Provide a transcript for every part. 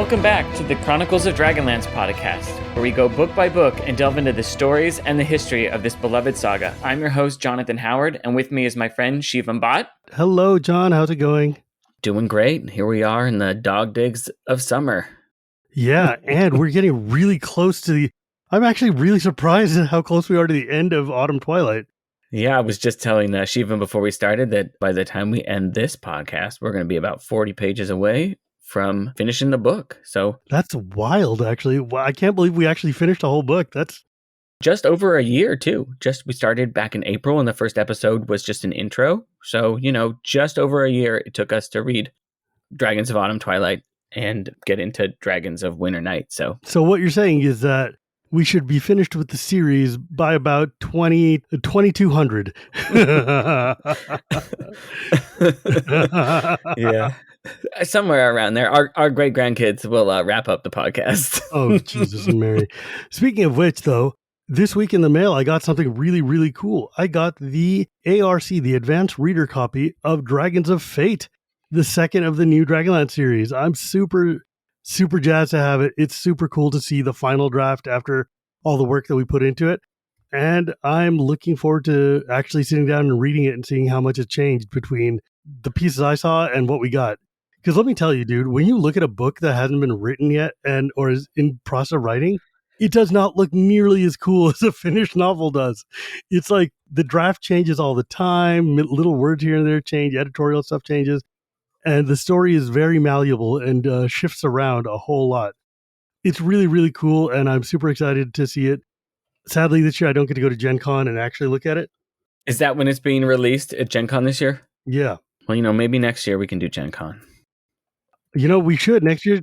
Welcome back to the Chronicles of Dragonlance podcast, where we go book by book and delve into the stories and the history of this beloved saga. I'm your host, Jonathan Howard, and with me is my friend, Fewmaster. Hello, John. How's it going? Doing great. Here we are in the dog digs of summer. Yeah, and we're getting really close to I'm actually really surprised at how close we are to the end of Autumn Twilight. Yeah, I was just telling Shiva before we started that by the time we end this podcast, we're going to be about 40 pages away from finishing the book. So that's wild, actually. I can't believe we actually finished a whole book. That's just over a year, too. We started back in April, and the first episode was just an intro. So, just over a year it took us to read Dragons of Autumn Twilight and get into Dragons of Winter Night. So what you're saying is that we should be finished with the series by about 2200. Yeah. Somewhere around there. Our great-grandkids will wrap up the podcast. Oh, Jesus and Mary. Speaking of which, though, this week in the mail, I got something really, really cool. I got the ARC, the Advanced Reader Copy of Dragons of Fate, the second of the new Dragonlance series. I'm super jazzed to have it. It's super cool to see the final draft after all the work that we put into it. And I'm looking forward to actually sitting down and reading it and seeing how much has changed between the pieces I saw and what we got. Because let me tell you, dude, when you look at a book that hasn't been written yet or is in process of writing, it does not look nearly as cool as a finished novel does. It's like the draft changes all the time, little words here and there change, editorial stuff changes. And the story is very malleable and shifts around a whole lot. It's really, really cool, and I'm super excited to see it. Sadly, this year I don't get to go to Gen Con and actually look at it. Is that when it's being released at Gen Con this year? Yeah. Well, maybe next year we can do Gen Con. We should next year.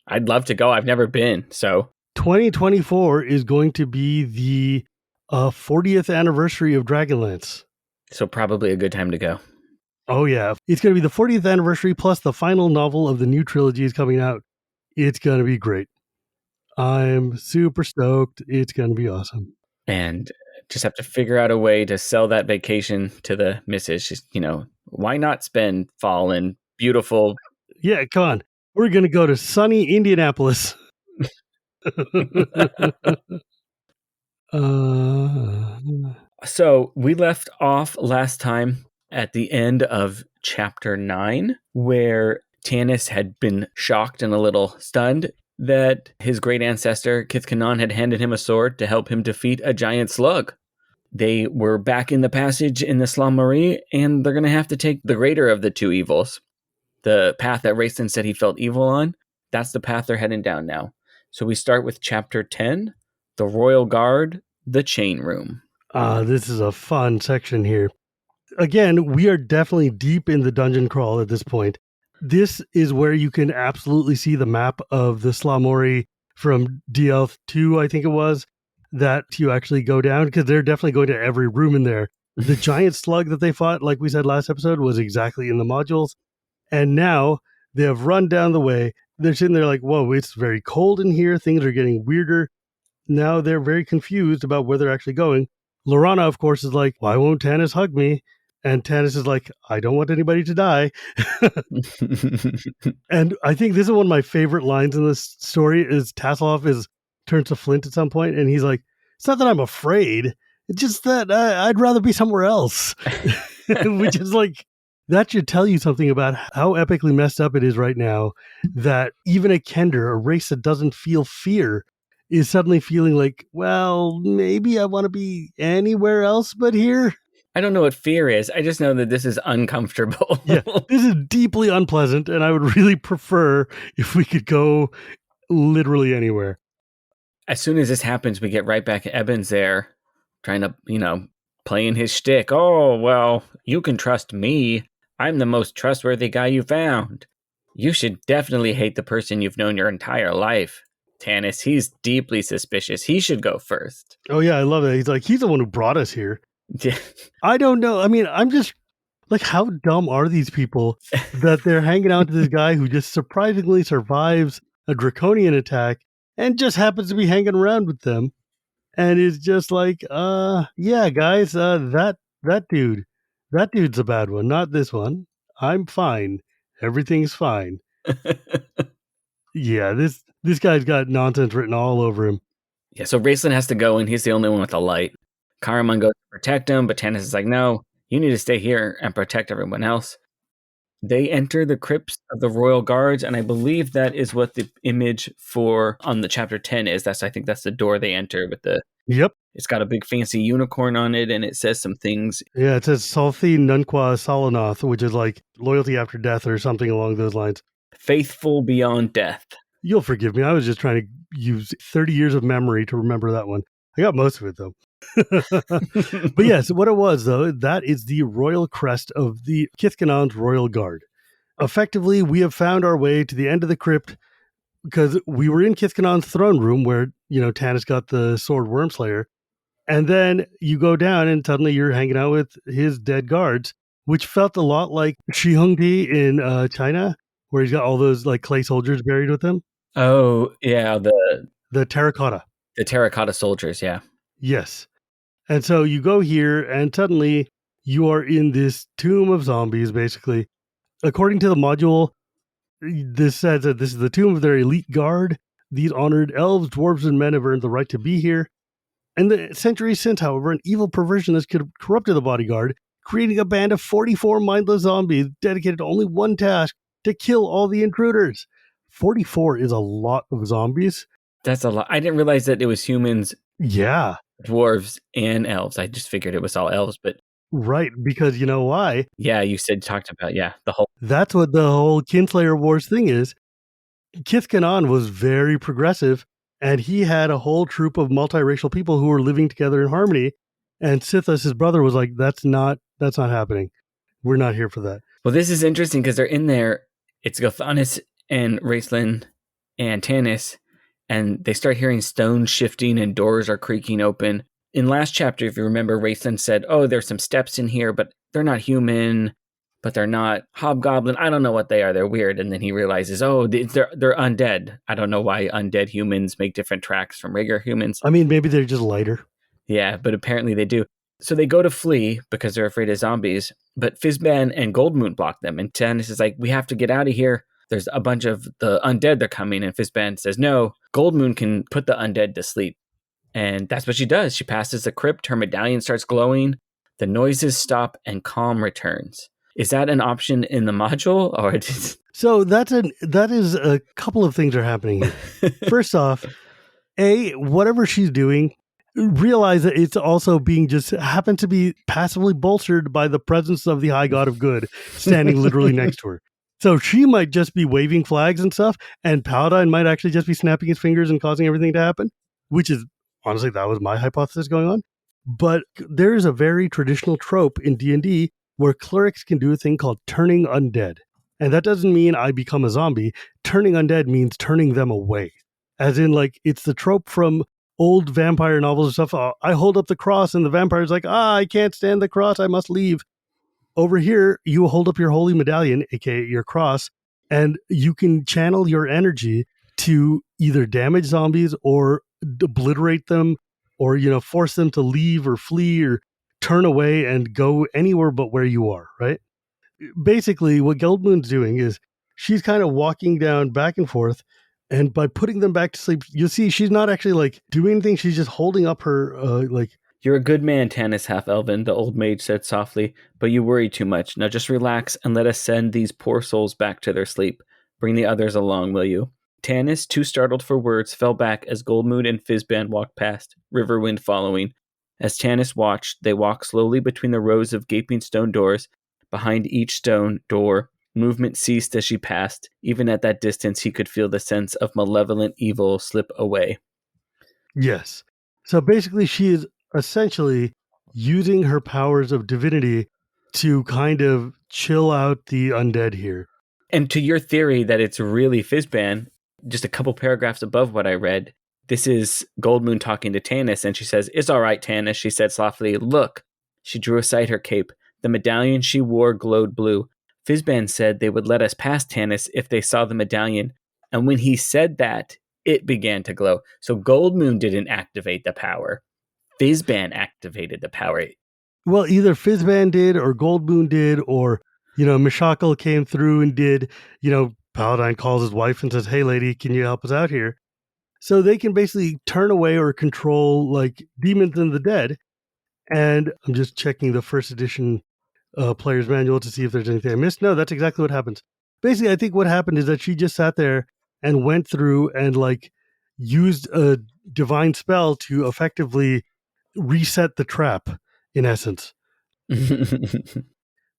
I'd love to go. I've never been, so. 2024 is going to be the 40th anniversary of Dragonlance. So probably a good time to go. Oh, yeah. It's going to be the 40th anniversary, plus the final novel of the new trilogy is coming out. It's going to be great. I'm super stoked. It's going to be awesome. And just have to figure out a way to sell that vacation to the missus. Just, why not spend fall in beautiful... Yeah, come on. We're going to go to sunny Indianapolis. So we left off last time at the end of chapter 9, where Tanis had been shocked and a little stunned that his great ancestor, Kith Kanan, had handed him a sword to help him defeat a giant slug. They were back in the passage in the Slamerie, and they're going to have to take the greater of the two evils. The path that Rayson said he felt evil on, that's the path they're heading down now. So we start with chapter 10, The Royal Guard, The Chain Room. This is a fun section here. Again, we are definitely deep in the dungeon crawl at this point. This is where you can absolutely see the map of the Slamerie from DL2, I think it was, that you actually go down, because they're definitely going to every room in there. The giant slug that they fought, like we said last episode, was exactly in the modules. And now they have run down the way. They're sitting there like, whoa, it's very cold in here. Things are getting weirder. Now they're very confused about where they're actually going. Lorana, of course, is like, why won't Tanis hug me? And Tanis is like, I don't want anybody to die. And I think this is one of my favorite lines in this story is Tasselhoff turns to Flint at some point, and he's like, it's not that I'm afraid. It's just that I'd rather be somewhere else. Which is like, that should tell you something about how epically messed up it is right now that even a Kender, a race that doesn't feel fear, is suddenly feeling like, well, maybe I want to be anywhere else but here. I don't know what fear is. I just know that this is uncomfortable. Yeah, this is deeply unpleasant, and I would really prefer if we could go literally anywhere. As soon as this happens, we get right back at Eben's there, trying to, playing his shtick. Oh, well, you can trust me. I'm the most trustworthy guy you found. You should definitely hate the person you've known your entire life. Tanis, he's deeply suspicious. He should go first. Oh, yeah, I love that. He's like, he's the one who brought us here. Yeah. I don't know. I mean, I'm just like, how dumb are these people that they're hanging out to this guy who just surprisingly survives a draconian attack and just happens to be hanging around with them. And is just like, yeah, guys, that dude's a bad one, not this one. I'm fine. Everything's fine. Yeah, this guy's got nonsense written all over him. Yeah, so Raceland has to go, and he's the only one with the light. Karaman goes to protect him, but Tannis is like, no, you need to stay here and protect everyone else. They enter the crypts of the royal guards, and I believe that is what the image for on the chapter 10 is. I think that's the door they enter with the... Yep. It's got a big fancy unicorn on it, and it says some things. Yeah, it says Salthi Nunqua Salanoth, which is like loyalty after death or something along those lines. Faithful beyond death. You'll forgive me. I was just trying to use 30 years of memory to remember that one. I got most of it, though. But yes, what it was, though, that is the royal crest of the Kith Kanan's royal guard. Effectively, we have found our way to the end of the crypt because we were in Kith Kanan's throne room where, Tannis got the sword Wormslayer. And then you go down and suddenly you're hanging out with his dead guards, which felt a lot like Shi Hongdi in China, where he's got all those like clay soldiers buried with him. Oh, yeah, the terracotta. The terracotta soldiers, yeah. Yes. And so you go here and suddenly you are in this tomb of zombies, basically. According to the module, this says that this is the tomb of their elite guard. These honored elves, dwarves, and men have earned the right to be here. And the centuries since, however, an evil perversion has corrupted the bodyguard, creating a band of 44 mindless zombies dedicated to only one task, to kill all the intruders. 44 is a lot of zombies. That's a lot. I didn't realize that it was humans, dwarves, and elves. I just figured it was all elves, but... Right, because you know why? Yeah, you talked about, the whole... That's what the whole Kinslayer Wars thing is. Kith Kanan was very progressive, and he had a whole troop of multiracial people who were living together in harmony. And Sithas, his brother, was like, that's not happening. We're not here for that. Well, this is interesting because they're in there. It's Gothanis and Raceland and Tannis, and they start hearing stones shifting and doors are creaking open. In last chapter, if you remember, Raceland said, oh, there's some steps in here, but they're not human, but they're not hobgoblin. I don't know what they are. They're weird. And then he realizes, oh, they're undead. I don't know why undead humans make different tracks from regular humans. I mean, maybe they're just lighter. Yeah, but apparently they do. So they go to flee because they're afraid of zombies, but Fizban and Goldmoon block them. And Tannis is like, we have to get out of here. There's a bunch of the undead, they're coming. And Fizban says, no, Goldmoon can put the undead to sleep. And that's what she does. She passes the crypt, her medallion starts glowing, the noises stop, and calm returns. Is that an option in the module? Or So that is a couple of things are happening here. First off, whatever she's doing, realize that it's also being just happens to be passively bolstered by the presence of the High God of Good standing literally next to her. So she might just be waving flags and stuff, and Paladin might actually just be snapping his fingers and causing everything to happen, which is, honestly, that was my hypothesis going on. But there is a very traditional trope in D&D where clerics can do a thing called turning undead. And that doesn't mean I become a zombie. Turning undead means turning them away. As in, like, it's the trope from old vampire novels and stuff. I hold up the cross and the vampire's like, I can't stand the cross, I must leave. Over here, you hold up your holy medallion, aka your cross, and you can channel your energy to either damage zombies or obliterate them, or force them to leave or flee or turn away and go anywhere but where you are, right? Basically, what Goldmoon's doing is she's kind of walking down back and forth, and by putting them back to sleep, you'll see she's not actually like doing anything. She's just holding up her You're a good man, Tannis Half-Elven, the old mage said softly, but you worry too much. Now just relax and let us send these poor souls back to their sleep. Bring the others along, will you? Tannis, too startled for words, fell back as Goldmoon and Fizban walked past, Riverwind following. As Tannis watched, they walked slowly between the rows of gaping stone doors. Behind each stone door, movement ceased as she passed. Even at that distance, he could feel the sense of malevolent evil slip away. Yes. So basically, she is essentially using her powers of divinity to kind of chill out the undead here. And to your theory that it's really Fizban, just a couple paragraphs above what I read, this is Goldmoon talking to Tannis, and she says, "It's all right, Tannis," she said softly. "Look." She drew aside her cape. The medallion she wore glowed blue. Fizban said they would let us pass Tannis if they saw the medallion. And when he said that, it began to glow. So Goldmoon didn't activate the power. Fizban activated the power. Well, either Fizban did or Goldmoon did, or, Mishakal came through and did, Paladin calls his wife and says, "Hey, lady, can you help us out here?" So they can basically turn away or control like demons and the dead. And I'm just checking the first edition player's manual to see if there's anything I missed. No, that's exactly what happens. Basically, I think what happened is that she just sat there and went through and like used a divine spell to effectively reset the trap, in essence.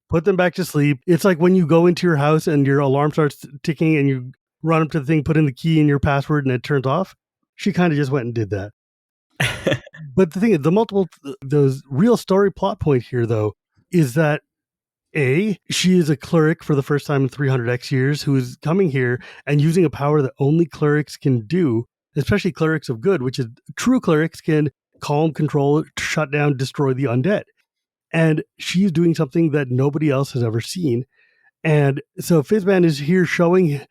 Put them back to sleep. It's like when you go into your house and your alarm starts ticking and you run up to the thing, put in the key and your password, and it turns off. She kind of just went and did that. But the thing is, the real story plot point here, though, is that she is a cleric for the first time in 300x years who is coming here and using a power that only clerics can do, especially clerics of good, which is true clerics can calm, control, shut down, destroy the undead. And she's doing something that nobody else has ever seen. And so Fizban is here showing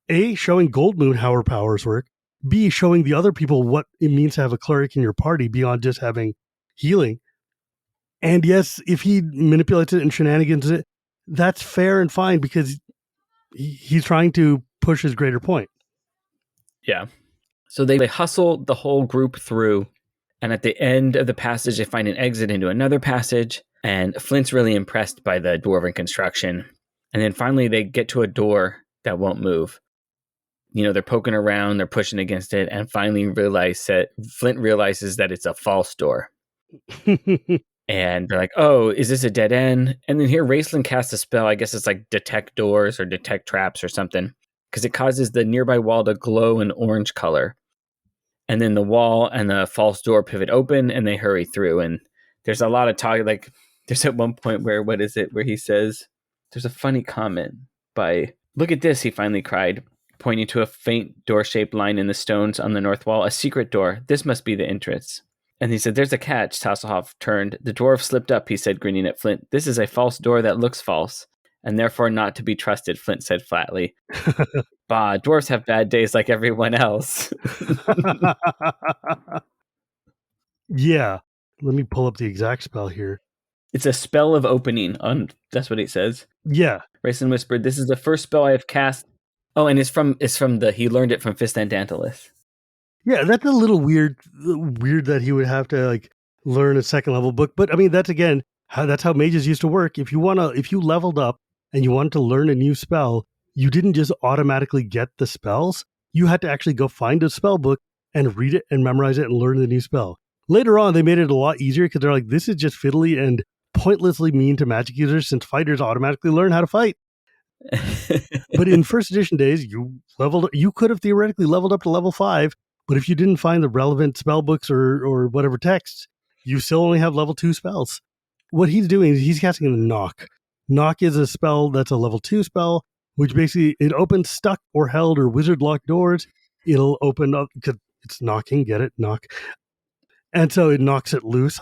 Goldmoon how her powers work, B, showing the other people what it means to have a cleric in your party beyond just having healing. And yes, if he manipulates it and shenanigans it, that's fair and fine because he's trying to push his greater point. Yeah. So they hustle the whole group through, and at the end of the passage, they find an exit into another passage, and Flint's really impressed by the dwarven construction. And then finally, they get to a door that won't move. You know, they're poking around, they're pushing against it, and finally Flint realizes that it's a false door. And they're like, oh, is this a dead end? And then here, Raceland casts a spell. I guess it's like detect doors or detect traps or something, because it causes the nearby wall to glow an orange color. And then the wall and the false door pivot open, and they hurry through. And there's a lot of talk. Like, there's at one point where he says, there's a funny comment by, look at this, he finally cried, pointing to a faint door-shaped line in the stones on the north wall. A secret door. This must be the entrance. And he said, there's a catch. Tasselhoff turned. The dwarf slipped up, he said, grinning at Flint. This is a false door that looks false, and therefore not to be trusted, Flint said flatly. Bah, dwarves have bad days like everyone else. Yeah. Let me pull up the exact spell here. It's a spell of opening. That's what it says. Yeah. Rayson whispered, this is the first spell I have cast. Oh, and he learned it from Fistandantalis. Yeah, that's a little weird that he would have to like learn a second level book. But I mean, that's how mages used to work. If you leveled up and you wanted to learn a new spell, you didn't just automatically get the spells. You had to actually go find a spell book and read it and memorize it and learn the new spell. Later on, they made it a lot easier because they're like, this is just fiddly and pointlessly mean to magic users since fighters automatically learn how to fight. But in first edition days, you could have theoretically leveled up to level 5. But if you didn't find the relevant spell books or whatever texts, you still only have level 2 spells. What he's doing is he's casting a knock. Knock is a spell that's a level 2 spell, which basically it opens stuck or held or wizard locked doors. It'll open up because it's knocking. Get it? Knock. And so it knocks it loose.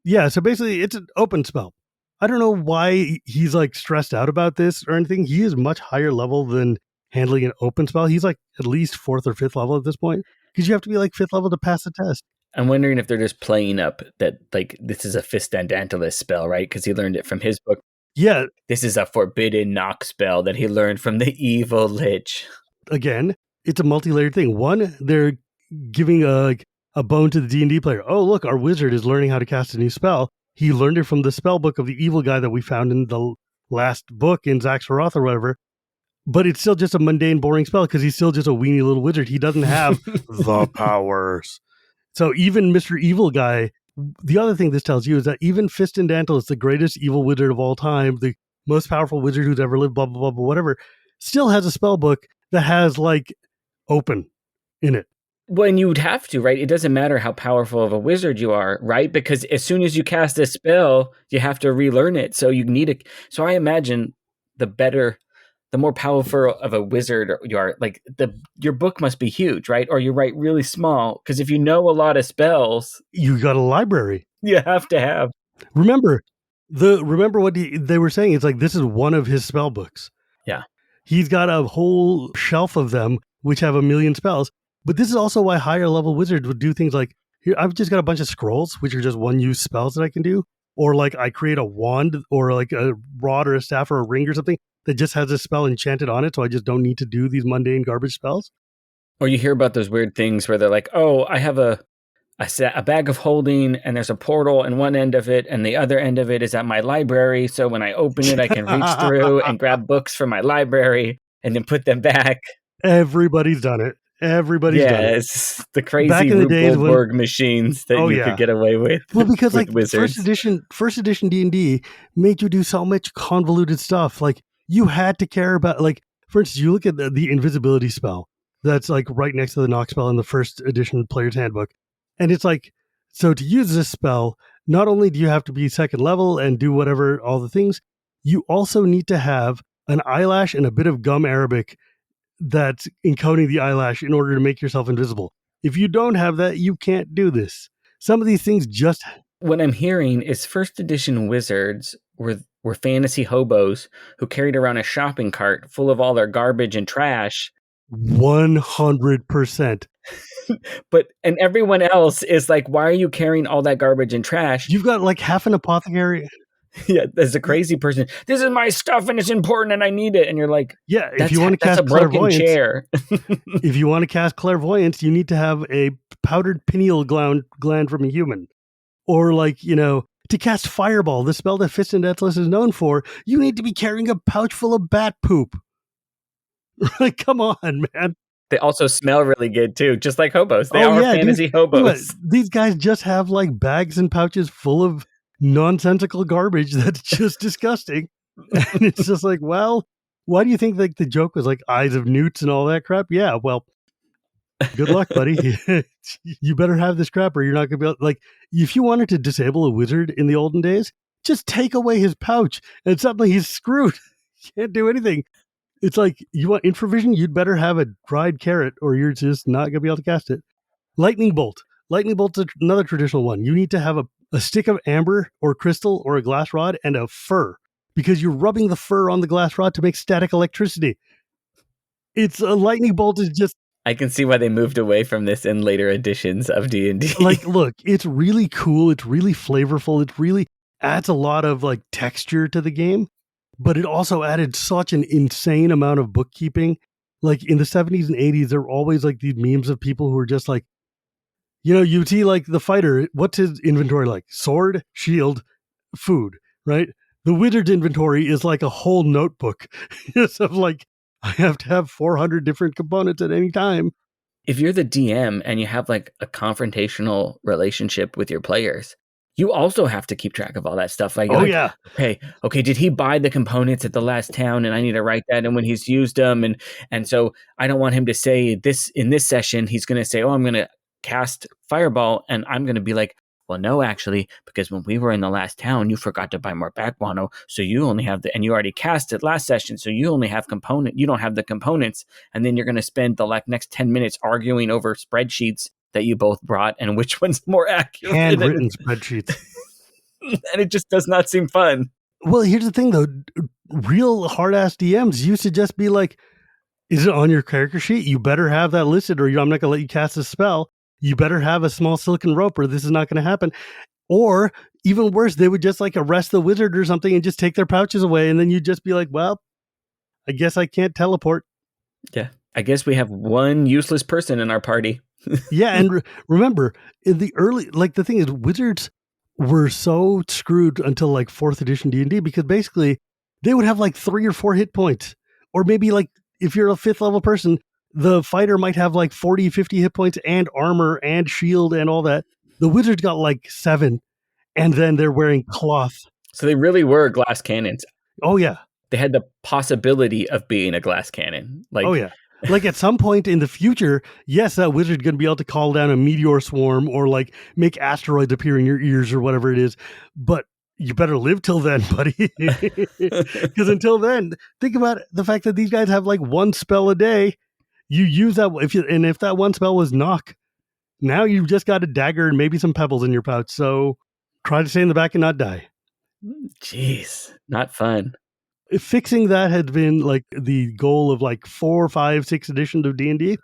Yeah. So basically, it's an open spell. I don't know why he's like stressed out about this or anything. He is much higher level than handling an open spell. He's like at least 4th or 5th level at this point. Because you have to be like 5th level to pass the test. I'm wondering if they're just playing up that like this is a Fistandantalis spell, right? Because he learned it from his book. Yeah. This is a forbidden knock spell that he learned from the evil lich. Again, it's a multi-layered thing. One, they're giving a bone to the D&D player. Oh, look, our wizard is learning how to cast a new spell. He learned it from the spell book of the evil guy that we found in the last book in Zaxxaroth or whatever. But it's still just a mundane, boring spell because he's still just a weenie little wizard. He doesn't have the powers. So even Mr. Evil Guy, the other thing this tells you is that even Fistandantalis, the greatest evil wizard of all time, the most powerful wizard who's ever lived, blah, blah, blah, blah, whatever, still has a spell book that has like open in it. Well, and you would have to, right? It doesn't matter how powerful of a wizard you are, right? Because as soon as you cast a spell, you have to relearn it. So you need it. So I imagine the more powerful of a wizard you are, like your book must be huge, right? Or you write really small, because if you know a lot of spells, you got a library. You have to have. Remember what they were saying. It's like this is one of his spell books. Yeah, he's got a whole shelf of them which have 1 million spells. But this is also why higher level wizards would do things like here. I've just got a bunch of scrolls, which are just one use spells that I can do, or like I create a wand or like a rod or a staff or a ring or something. that just has a spell enchanted on it, so I just don't need to do these mundane garbage spells. Or you hear about those weird things where they're like, oh, I have a bag of holding, and there's a portal in one end of it, and the other end of it is at my library. So when I open it, I can reach through and grab books from my library and then put them back. Everybody's done it. Everybody's done it. It's the crazy Back in the Rube days when- Goldberg machines that you could get away with. Well, because with like wizards. first edition D&D made you do so much convoluted stuff. Like you had to care about, like, for instance, you look at the invisibility spell that's like right next to the knock spell in the first edition player's handbook. And it's like, so to use this spell, not only do you have to be second level and do whatever, all the things, you also need to have an eyelash and a bit of gum arabic that's encoding the eyelash in order to make yourself invisible. If you don't have that, you can't do this. Some of these things just... What I'm hearing is first edition wizards were fantasy hobos who carried around a shopping cart full of all their garbage and trash. 100%. And everyone else is like, why are you carrying all that garbage and trash? You've got like half an apothecary. Yeah, there's a crazy person. This is my stuff and it's important and I need it. And you're like, yeah, if you want to cast a broken clairvoyance, chair. if you want to cast clairvoyance, you need to have a powdered pineal gland from a human. Or like, you know, to cast fireball, the spell that Fist and Deathless is known for, you need to be carrying a pouch full of bat poop. Like, come on, man. They also smell really good too, just like hobos. They are fantasy hobos. These guys just have like bags and pouches full of nonsensical garbage that's just disgusting. And it's just like, well, why do you think like the joke was like eyes of newts and all that crap? Yeah, well, good luck, buddy. You better have this crap or you're not going to be able, like, if you wanted to disable a wizard in the olden days, just take away his pouch and suddenly he's screwed. Can't do anything. It's like, you want infravision? You'd better have a dried carrot or you're just not going to be able to cast it. Lightning bolt. Lightning bolt's another traditional one. You need to have a stick of amber or crystal or a glass rod and a fur because you're rubbing the fur on the glass rod to make static electricity. It's a lightning bolt is just... I can see why they moved away from this in later editions of D&D. Like, look, it's really cool. It's really flavorful. It really adds a lot of like texture to the game, but it also added such an insane amount of bookkeeping. Like in the 70s and 80s, there were always like these memes of people who were just like, you know, you see like the fighter, what's his inventory like? Sword, shield, food, right? The wizard's inventory is like a whole notebook. It's of like, I have to have 400 different components at any time. If you're the DM and you have like a confrontational relationship with your players, you also have to keep track of all that stuff. Like, yeah. Okay, did he buy the components at the last town? And I need to write that. And when he's used them, and so I don't want him to say this in this session. He's going to say, "Oh, I'm going to cast fireball," and I'm going to be like, "Well, no, actually, because when we were in the last town, you forgot to buy more back guano, so you only have and you already cast it last session, so you only have you don't have the components." And then you're going to spend the next 10 minutes arguing over spreadsheets that you both brought and which one's more accurate. Handwritten spreadsheets. And it just does not seem fun. Well, here's the thing, though. Real hard-ass DMs used to just be like, is it on your character sheet? You better have that listed or I'm not going to let you cast a spell. You better have a small silken rope or this is not going to happen. Or even worse, they would just like arrest the wizard or something and just take their pouches away. And then you'd just be like, well, I guess I can't teleport. Yeah. I guess we have one useless person in our party. Yeah. And remember, in the early, like the thing is, wizards were so screwed until like 4th edition D&D because basically they would have like 3 or 4 hit points. Or maybe like if you're a 5th level person, the fighter might have like 40, 50 hit points and armor and shield and all that. The wizards got like 7, and then they're wearing cloth. So they really were glass cannons. Oh, yeah. They had the possibility of being a glass cannon. Like, oh, yeah. Like at some point in the future, yes, that wizard's going to be able to call down a meteor swarm or like make asteroids appear in your ears or whatever it is. But you better live till then, buddy. Because until then, think about the fact that these guys have like 1 spell a day. You use that if that 1 spell was knock, now you've just got a dagger and maybe some pebbles in your pouch. So try to stay in the back and not die. Jeez, not fun. Fixing that had been like the goal of like 4, 5, 6 editions of D&D.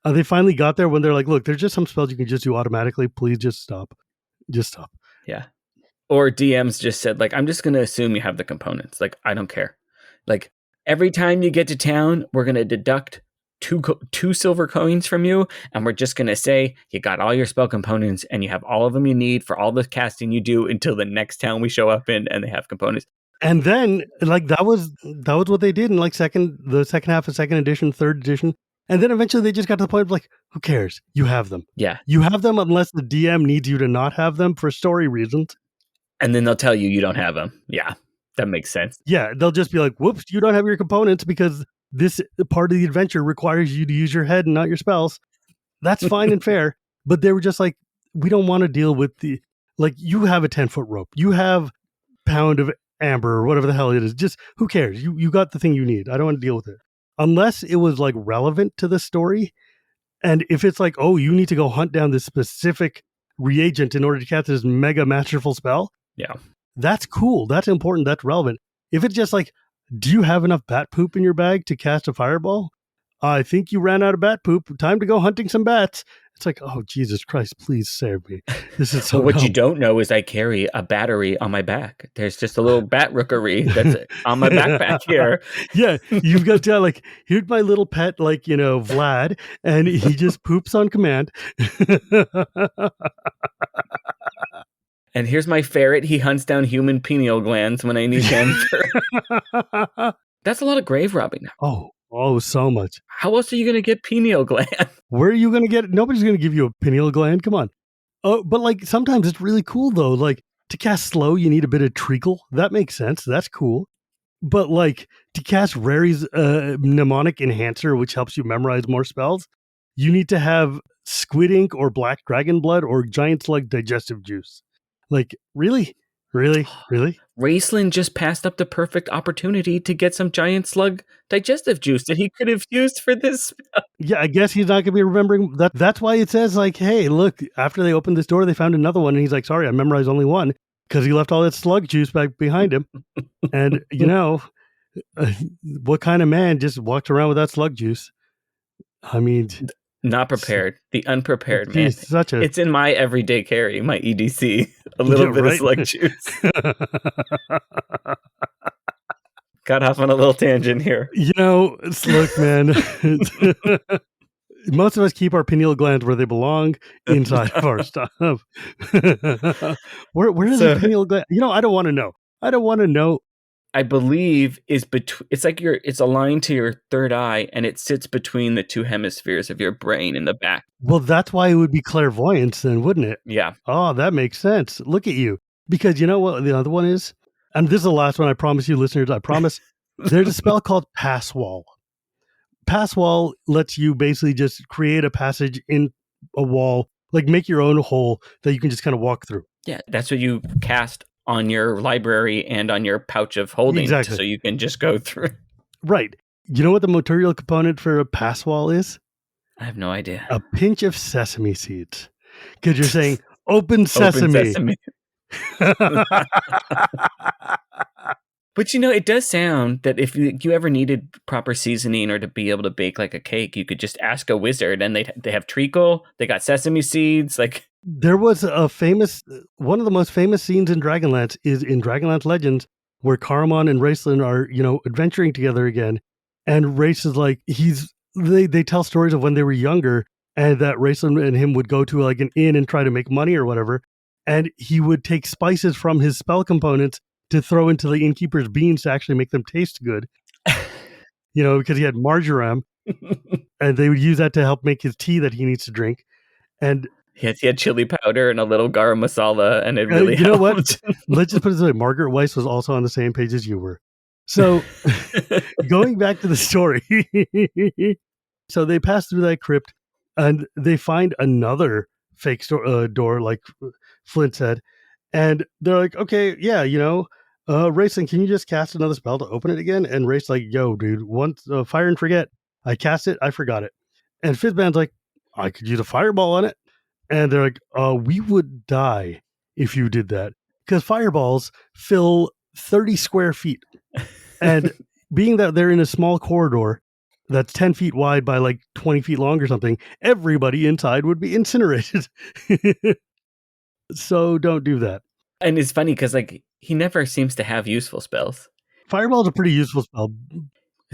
They finally got there when they're like, look, there's just some spells you can just do automatically. Please just stop. Just stop. Yeah. Or DMs just said like, I'm just going to assume you have the components. Like, I don't care. Like, every time you get to town, we're going to deduct two silver coins from you, and we're just going to say you got all your spell components and you have all of them you need for all the casting you do until the next town we show up in and they have components. And then, like, that was what they did in like the second half of second edition, third edition. And then eventually they just got to the point of like, who cares? You have them. Yeah. You have them unless the DM needs you to not have them for story reasons. And then they'll tell you don't have them. Yeah, that makes sense. Yeah, they'll just be like, whoops, you don't have your components because this part of the adventure requires you to use your head and not your spells. That's fine and fair. But they were just like, we don't want to deal with the, like, you have a 10-foot rope. You have pound of amber or whatever the hell it is. Just who cares? You got the thing you need. I don't want to deal with it. Unless it was like relevant to the story. And if it's like, oh, you need to go hunt down this specific reagent in order to cast this mega masterful spell. Yeah. That's cool. That's important. That's relevant. If it's just like, do you have enough bat poop in your bag to cast a fireball? I think you ran out of bat poop. Time to go hunting some bats. It's like, oh, Jesus Christ, please save me. This is so What you don't know is I carry a battery on my back. There's just a little bat rookery that's on my backpack here. Yeah, you've got to like, here's my little pet, like, you know, Vlad, and he just poops on command. And here's my ferret. He hunts down human pineal glands when I need him. That's a lot of grave robbing. Oh, so much. How else are you going to get pineal gland? Where are you going to get it? Nobody's going to give you a pineal gland. Come on. Oh, but like sometimes it's really cool though. Like to cast slow, you need a bit of treacle. That makes sense. That's cool. But like to cast Rary's mnemonic enhancer, which helps you memorize more spells, you need to have squid ink or black dragon blood or giant slug digestive juice. Like, really? Raceland just passed up the perfect opportunity to get some giant slug digestive juice that he could have used for this spell. Yeah, I guess he's not going to be remembering that. That's why it says, like, hey, look, after they opened this door, they found another one. And he's like, sorry, I memorized only one because he left all that slug juice back behind him. And, you know, what kind of man just walked around with that slug juice? I mean... Not prepared. The unprepared man. It's in my everyday carry, my EDC. A little bit of slug juice. Got off on a little tangent here. You know, look, man. Most of us keep our pineal glands where they belong, inside of our stuff. Where is the pineal gland? You know, I don't want to know. I believe is between. It's like it's aligned to your third eye, and it sits between the two hemispheres of your brain in the back. Well, that's why it would be clairvoyance, then, wouldn't it? Yeah. Oh, that makes sense. Look at you, because you know what the other one is, and this is the last one. I promise you, listeners. I promise. There's a spell called Pass Wall. Pass Wall lets you basically just create a passage in a wall, like make your own hole that you can just kind of walk through. Yeah, that's what you cast on your library and on your pouch of holding, exactly. So you can just go through. Right. You know what the material component for a pass wall is? I have no idea. A pinch of sesame seeds. Because you're saying, open sesame. Open sesame. But you know, it does sound that if you ever needed proper seasoning or to be able to bake like a cake, you could just ask a wizard, and they have treacle, they got sesame seeds. Like there was one of the most famous scenes in Dragonlance is in Dragonlance Legends, where Caramon and Raceland are, you know, adventuring together again, and Race is like they tell stories of when they were younger, and that Raceland and him would go to like an inn and try to make money or whatever, and he would take spices from his spell components to throw into the innkeeper's beans to actually make them taste good. You know, because he had marjoram, and they would use that to help make his tea that he needs to drink. And he had chili powder and a little garam masala, and it really helped. You know what? Let's just put it this way. Margaret Weiss was also on the same page as you were. So going back to the story. So they pass through that crypt, and they find another fake door, like Flint said. And they're like, okay, yeah, you know, Racing, can you just cast another spell to open it again? And Race's like, yo, dude, once fire and forget. I cast it, I forgot it. And Fizban's like, I could use a fireball on it. And they're like, we would die if you did that. Because fireballs fill 30 square feet. And being that they're in a small corridor that's 10 feet wide by like 20 feet long or something, everybody inside would be incinerated. So don't do that. And it's funny because like he never seems to have useful spells. Fireball's a pretty useful spell.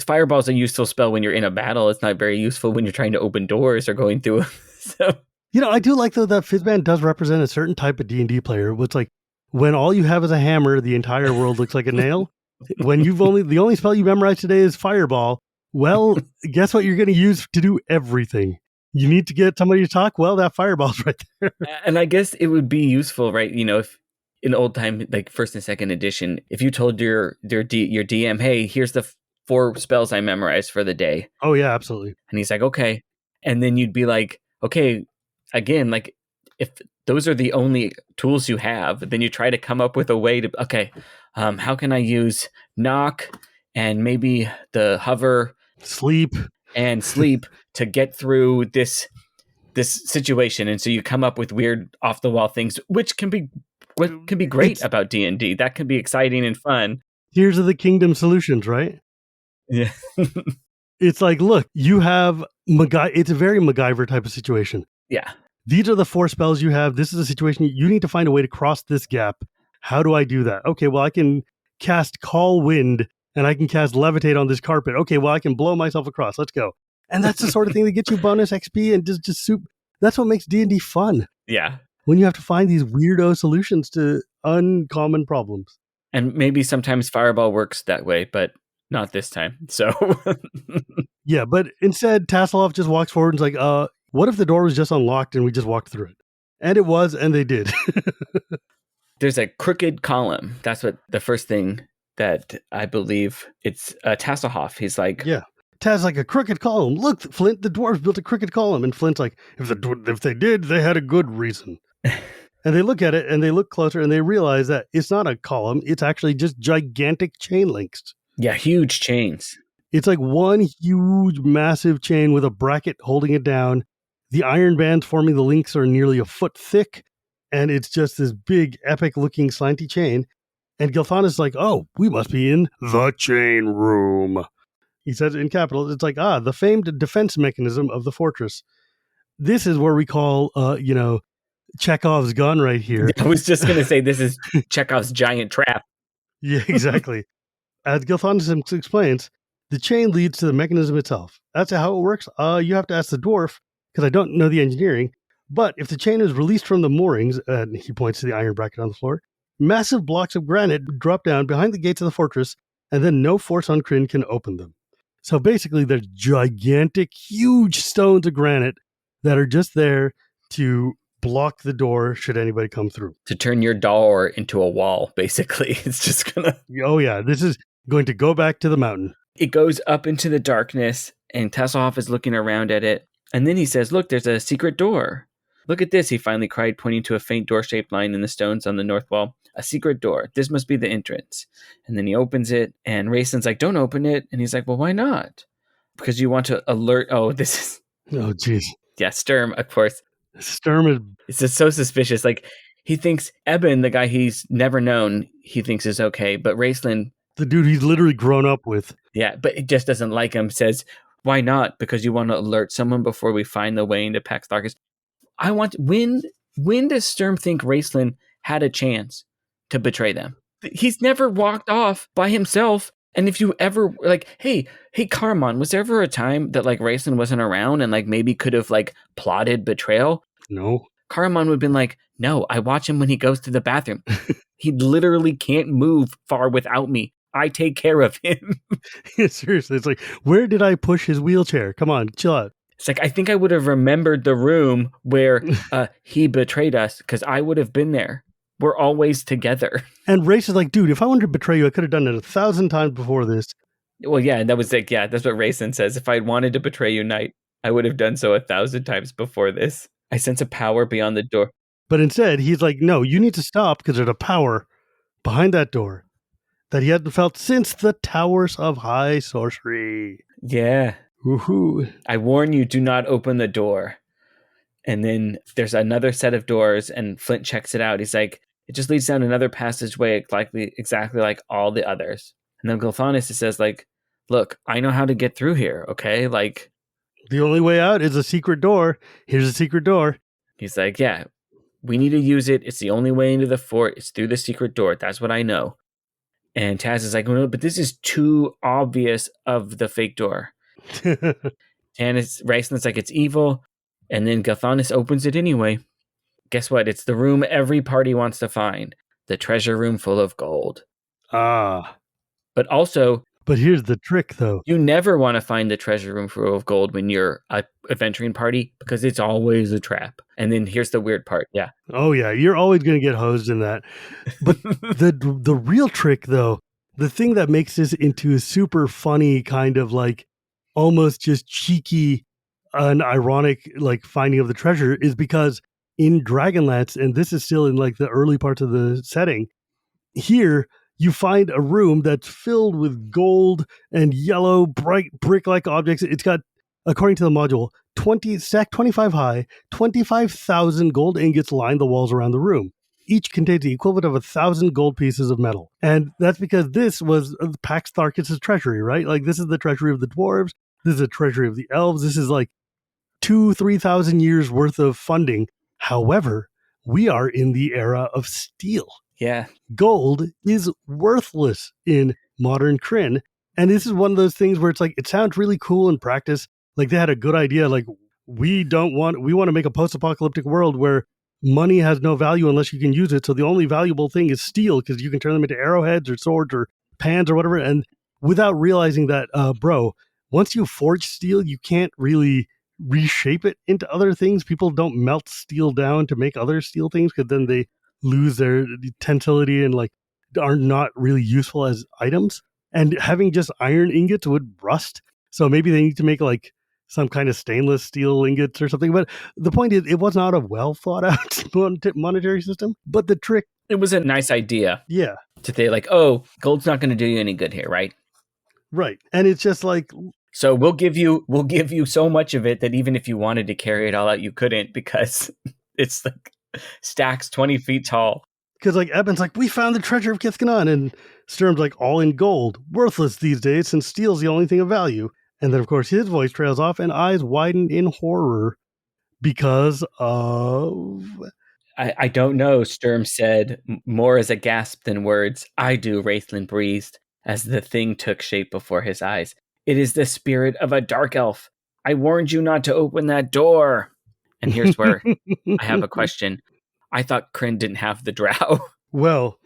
Fireball's a useful spell when you're in a battle. It's not very useful when you're trying to open doors or going through. So, I do like though that Fizban does represent a certain type of D&D player. It's like when all you have is a hammer, the entire world looks like a nail. When the only spell you memorize today is Fireball. Well, guess what you're going to use to do everything? You need to get somebody to talk. Well, that Fireball's right there. And I guess it would be useful, right? If in old time, like first and second edition, if you told your DM, hey, here's the 4 spells I memorized for the day. Oh yeah, absolutely. And he's like, okay. And then you'd be like, okay, again, like if those are the only tools you have, then you try to come up with a way to, okay, how can I use knock and maybe the hover, sleep to get through this situation. And so you come up with weird off the wall things, which can be great about D&D. That can be exciting and fun. Tears of the Kingdom solutions, right? Yeah. It's like, look, you have it's a very MacGyver type of situation. Yeah. These are the 4 spells you have. This is a situation you need to find a way to cross this gap. How do I do that? Okay, well, I can cast Call Wind and I can cast Levitate on this carpet. Okay, well, I can blow myself across. Let's go. And that's the sort of thing that gets you bonus XP and just soup. That's what makes D&D fun. Yeah. When you have to find these weirdo solutions to uncommon problems. And maybe sometimes Fireball works that way, but not this time. So yeah, but instead Tasselhoff just walks forward and is like, what if the door was just unlocked and we just walked through it? And it was, and they did. There's a crooked column. That's what the first thing that I believe it's Tasselhoff. He's like, yeah. Taz like a crooked column. Look, Flint, the dwarves built a crooked column. And Flint's like, if they did, they had a good reason. And they look at it and they look closer and they realize that it's not a column. It's actually just gigantic chain links. Yeah, huge chains. It's like one huge, massive chain with a bracket holding it down. The iron bands forming the links are nearly a foot thick. And it's just this big, epic-looking, slanty chain. And Gilthanas is like, oh, we must be in the chain room. He says it in capitals. It's like, the famed defense mechanism of the fortress. This is where we call, Chekhov's gun right here. I was just going to say, this is Chekhov's giant trap. Yeah, exactly. As Gilthanas explains, the chain leads to the mechanism itself. That's how it works. You have to ask the dwarf, because I don't know the engineering. But if the chain is released from the moorings, and he points to the iron bracket on the floor, massive blocks of granite drop down behind the gates of the fortress, and then no force on Kryn can open them. So basically, there's gigantic, huge stones of granite that are just there to block the door should anybody come through. To turn your door into a wall, basically. It's just gonna... Oh yeah, this is going to go back to the mountain. It goes up into the darkness, and Tasselhoff is looking around at it. And then he says, look, there's a secret door. Look at this, he finally cried, pointing to a faint door-shaped line in the stones on the north wall. A secret door. This must be the entrance. And then he opens it, and Raislin's like, don't open it. And he's like, well, why not? Because you want to alert... Oh, this is... Oh, jeez. Yeah, Sturm, of course. Sturm is... It's just so suspicious. Like, he thinks Eben, the guy he's never known, he thinks is okay. But Raislin... The dude he's literally grown up with. Yeah, but he just doesn't like him. Says, why not? Because you want to alert someone before we find the way into Pax Tharkas. I want... When does Sturm think Raislin had a chance to betray them? He's never walked off by himself. And if you ever... Like, hey, Caramon, was there ever a time that, like, Raislin wasn't around and, like, maybe could have, like, plotted betrayal? No. Caramon would have been like, no, I watch him when he goes to the bathroom. He literally can't move far without me. I take care of him. Yeah, seriously, it's like, where did I push his wheelchair? Come on, chill out. It's like, I think I would have remembered the room where he betrayed us because I would have been there. We're always together. And Race is like, dude, if I wanted to betray you, I could have done it 1,000 times before this. Well, yeah, and that was like, yeah, that's what Raisin says. If I wanted to betray you, Knight, I would have done so 1,000 times before this. I sense a power beyond the door. But instead, he's like, no, you need to stop because there's a power behind that door that he hadn't felt since the Towers of High Sorcery. Yeah. Woohoo. I warn you, do not open the door. And then there's another set of doors, and Flint checks it out. He's like, it just leads down another passageway exactly like all the others. And then Gilthanas says, like, look, I know how to get through here, okay? Like, the only way out is a secret door. Here's a secret door. He's like, yeah, we need to use it. It's the only way into the fort. It's through the secret door. That's what I know. And Tas is like, no, but this is too obvious of the fake door. Tannis Raislin's like, it's evil. And then Gathanis opens it anyway. Guess what? It's the room every party wants to find. The treasure room full of gold. Ah. But also, but here's the trick, though. You never want to find the treasure room full of gold when you're a adventuring party because it's always a trap. And then here's the weird part. Yeah. Oh, yeah. You're always going to get hosed in that. But the real trick, though, the thing that makes this into a super funny kind of like almost just cheeky and ironic like finding of the treasure is because in Dragonlance, and this is still in like the early parts of the setting, here you find a room that's filled with gold and yellow, bright brick-like objects. It's got, according to the module, 25 high, 25,000 gold ingots line the walls around the room. Each contains the equivalent of 1,000 gold pieces of metal. And that's because this was Pax Tharkas' treasury, right? Like, this is the treasury of the dwarves. This is the treasury of the elves. This is like 2,000-3,000 years worth of funding. However, we are in the era of steel. Yeah. Gold is worthless in modern Krynn. And this is one of those things where it's like, it sounds really cool in practice. Like they had a good idea. Like we want to make a post-apocalyptic world where money has no value unless you can use it. So the only valuable thing is steel because you can turn them into arrowheads or swords or pans or whatever. And without realizing that, bro, once you forge steel, you can't really reshape it into other things. People don't melt steel down to make other steel things because then they lose their tensility and like are not really useful as items. And having just iron ingots would rust. So maybe they need to make like some kind of stainless steel ingots or something. But the point is, it was not a well thought out monetary system. But the trick, it was a nice idea. Yeah. To say like, oh, gold's not going to do you any good here, right? Right. And it's just like, so we'll give you so much of it that even if you wanted to carry it all out, you couldn't because it's like stacks 20 feet tall. Because like Eben's like, we found the treasure of Kith Kanan, and Sturm's like, all in gold, worthless these days since steel's the only thing of value. And then of course his voice trails off and eyes widen in horror because of... I don't know, Sturm said, more as a gasp than words. I do, Raithlin breathed, as the thing took shape before his eyes. It is the spirit of a dark elf. I warned you not to open that door. And here's where I have a question. I thought Krynn didn't have the drow. Well,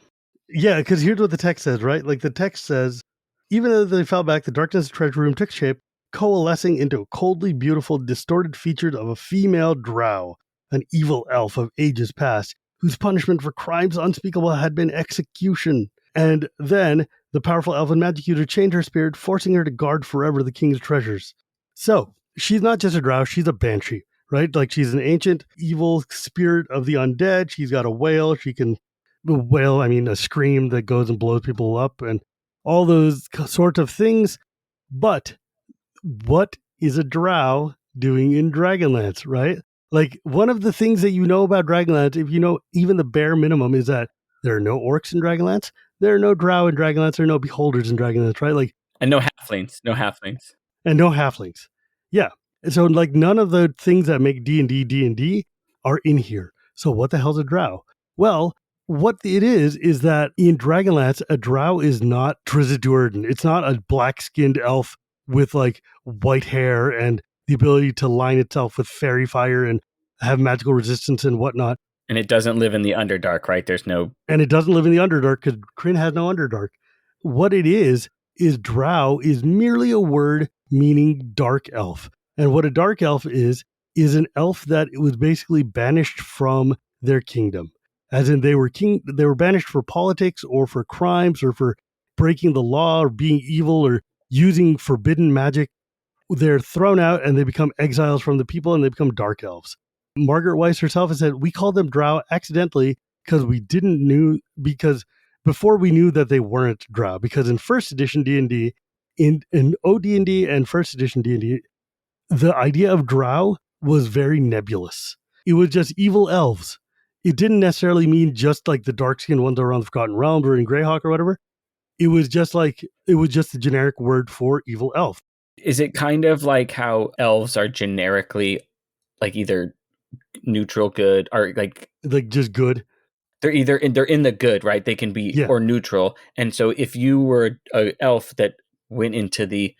yeah, because here's what the text says, right? Like the text says, even though they fell back, the darkness of the treasure room took shape, coalescing into a coldly beautiful, distorted features of a female drow, an evil elf of ages past, whose punishment for crimes unspeakable had been execution. And then the powerful elven magic user changed her spirit, forcing her to guard forever the king's treasures. So she's not just a drow, she's a banshee, right? Like she's an ancient evil spirit of the undead. She's got a wail. She can wail, a scream that goes and blows people up and all those sorts of things. But what is a drow doing in Dragonlance, right? Like one of the things that you know about Dragonlance, if you know even the bare minimum, is that there are no orcs in Dragonlance. There are no drow in Dragonlance. There are no beholders in Dragonlance, right? Like, and no halflings. And no halflings. Yeah. And so like none of the things that make D&D are in here. So what the hell's a drow? Well, what it is that in Dragonlance, a drow is not Trizidurden. It's not a black-skinned elf with like white hair and the ability to line itself with fairy fire and have magical resistance and whatnot. And it doesn't live in the Underdark, right? And it doesn't live in the Underdark because Krynn has no Underdark. What it is drow is merely a word meaning dark elf. And what a dark elf is an elf that was basically banished from their kingdom. As in they were banished for politics or for crimes or for breaking the law or being evil or using forbidden magic. They're thrown out and they become exiles from the people and they become dark elves. Margaret Weiss herself has said, we called them drow accidentally because before we knew that they weren't drow, because in first edition D&D, in OD&D and first edition D&D, the idea of drow was very nebulous. It was just evil elves. It didn't necessarily mean just like the dark-skinned ones around the Forgotten Realms or in Greyhawk or whatever. It was just the generic word for evil elf. Is it kind of like how elves are generically like either neutral good or like just good? they're in the good, right? They can be or neutral. And so if you were an elf that went into the